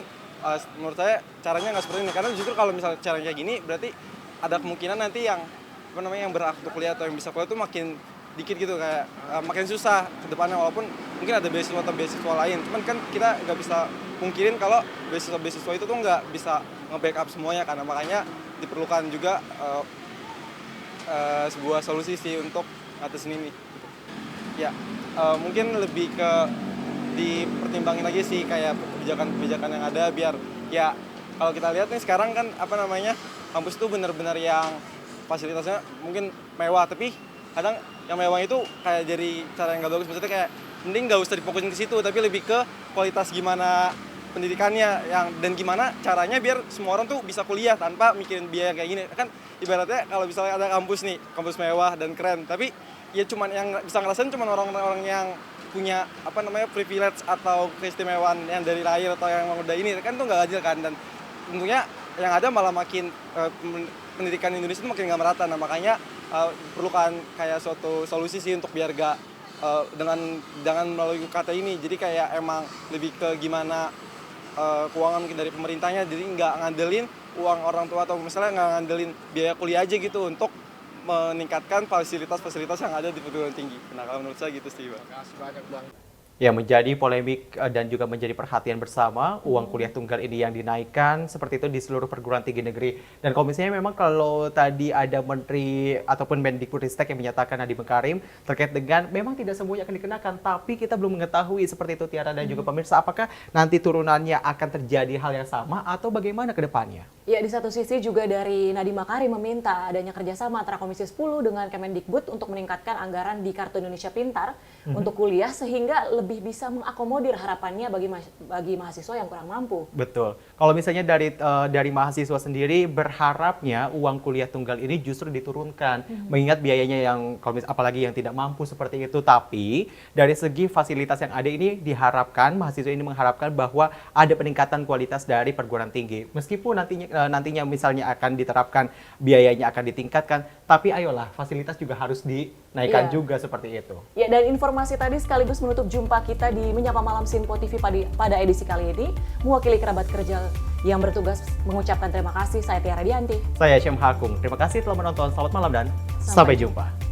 menurut saya caranya nggak seperti ini, karena justru kalau misalnya caranya kayak gini berarti ada kemungkinan nanti yang yang berhak untuk kuliah atau yang bisa kuliah itu makin dikit gitu, kayak makin susah ke depannya, walaupun mungkin ada beasiswa atau beasiswa lain, cuman kan kita nggak bisa pungkirin kalau beasiswa itu tuh nggak bisa nge-backup semuanya, karena makanya diperlukan juga sebuah solusi sih untuk ngatasin ini. Ya mungkin lebih ke dipertimbangin lagi sih kayak kebijakan-kebijakan yang ada, biar ya kalau kita lihat nih sekarang kan kampus itu benar-benar yang fasilitasnya mungkin mewah, tapi kadang yang mewah itu kayak jadi cara yang nggak bagus, maksudnya kayak mending nggak usah difokusin ke situ, tapi lebih ke kualitas gimana pendidikannya dan gimana caranya biar semua orang tuh bisa kuliah tanpa mikirin biaya kayak gini. Kan ibaratnya kalau misalnya ada kampus kampus mewah dan keren, tapi ya cuman yang bisa ngerasain cuman orang-orang yang punya privilege atau keistimewaan yang dari lahir atau yang udah ini kan tuh nggak adil kan, dan tentunya yang ada malah makin pendidikan Indonesia itu makin nggak merata. Nah makanya perlukan kayak suatu solusi sih untuk biar gak dengan melalui UKT ini, jadi kayak emang lebih ke gimana keuangan mungkin dari pemerintahnya, jadi nggak ngandelin uang orang tua atau misalnya nggak ngandelin biaya kuliah aja gitu untuk meningkatkan fasilitas-fasilitas yang ada di perguruan tinggi. Nah kalau menurut saya gitu sih, Bang. Makasih banyak, Bang. Ya, menjadi polemik dan juga menjadi perhatian bersama uang kuliah tunggal ini yang dinaikkan seperti itu di seluruh perguruan tinggi negeri. Dan komisinya memang kalau tadi ada Menteri ataupun Mendikbudristek yang menyatakan Nadiem Makarim terkait dengan memang tidak semuanya akan dikenakan, tapi kita belum mengetahui seperti itu Tiara dan juga pemirsa, apakah nanti turunannya akan terjadi hal yang sama atau bagaimana ke depannya? Ya, di satu sisi juga dari Nadiem Makarim meminta adanya kerjasama antara Komisi 10 dengan Kemendikbud untuk meningkatkan anggaran di Kartu Indonesia Pintar untuk kuliah sehingga lebih bisa mengakomodir harapannya bagi mahasiswa yang kurang mampu. Betul. Kalau misalnya dari mahasiswa sendiri berharapnya uang kuliah tunggal ini justru diturunkan, mengingat biayanya yang apalagi yang tidak mampu seperti itu. Tapi dari segi fasilitas yang ada ini diharapkan mahasiswa ini mengharapkan bahwa ada peningkatan kualitas dari perguruan tinggi. Meskipun nantinya misalnya akan diterapkan biayanya akan ditingkatkan, tapi ayolah fasilitas juga harus dinaikkan juga seperti itu. Ya, dan informasi tadi sekaligus menutup jumpa kita di Menyapa Malam Sinpo TV pada edisi kali ini. Mewakili kerabat kerja yang bertugas mengucapkan terima kasih, saya Tiara Dianti. Saya Syem Hakung. Terima kasih telah menonton. Selamat malam dan sampai jumpa.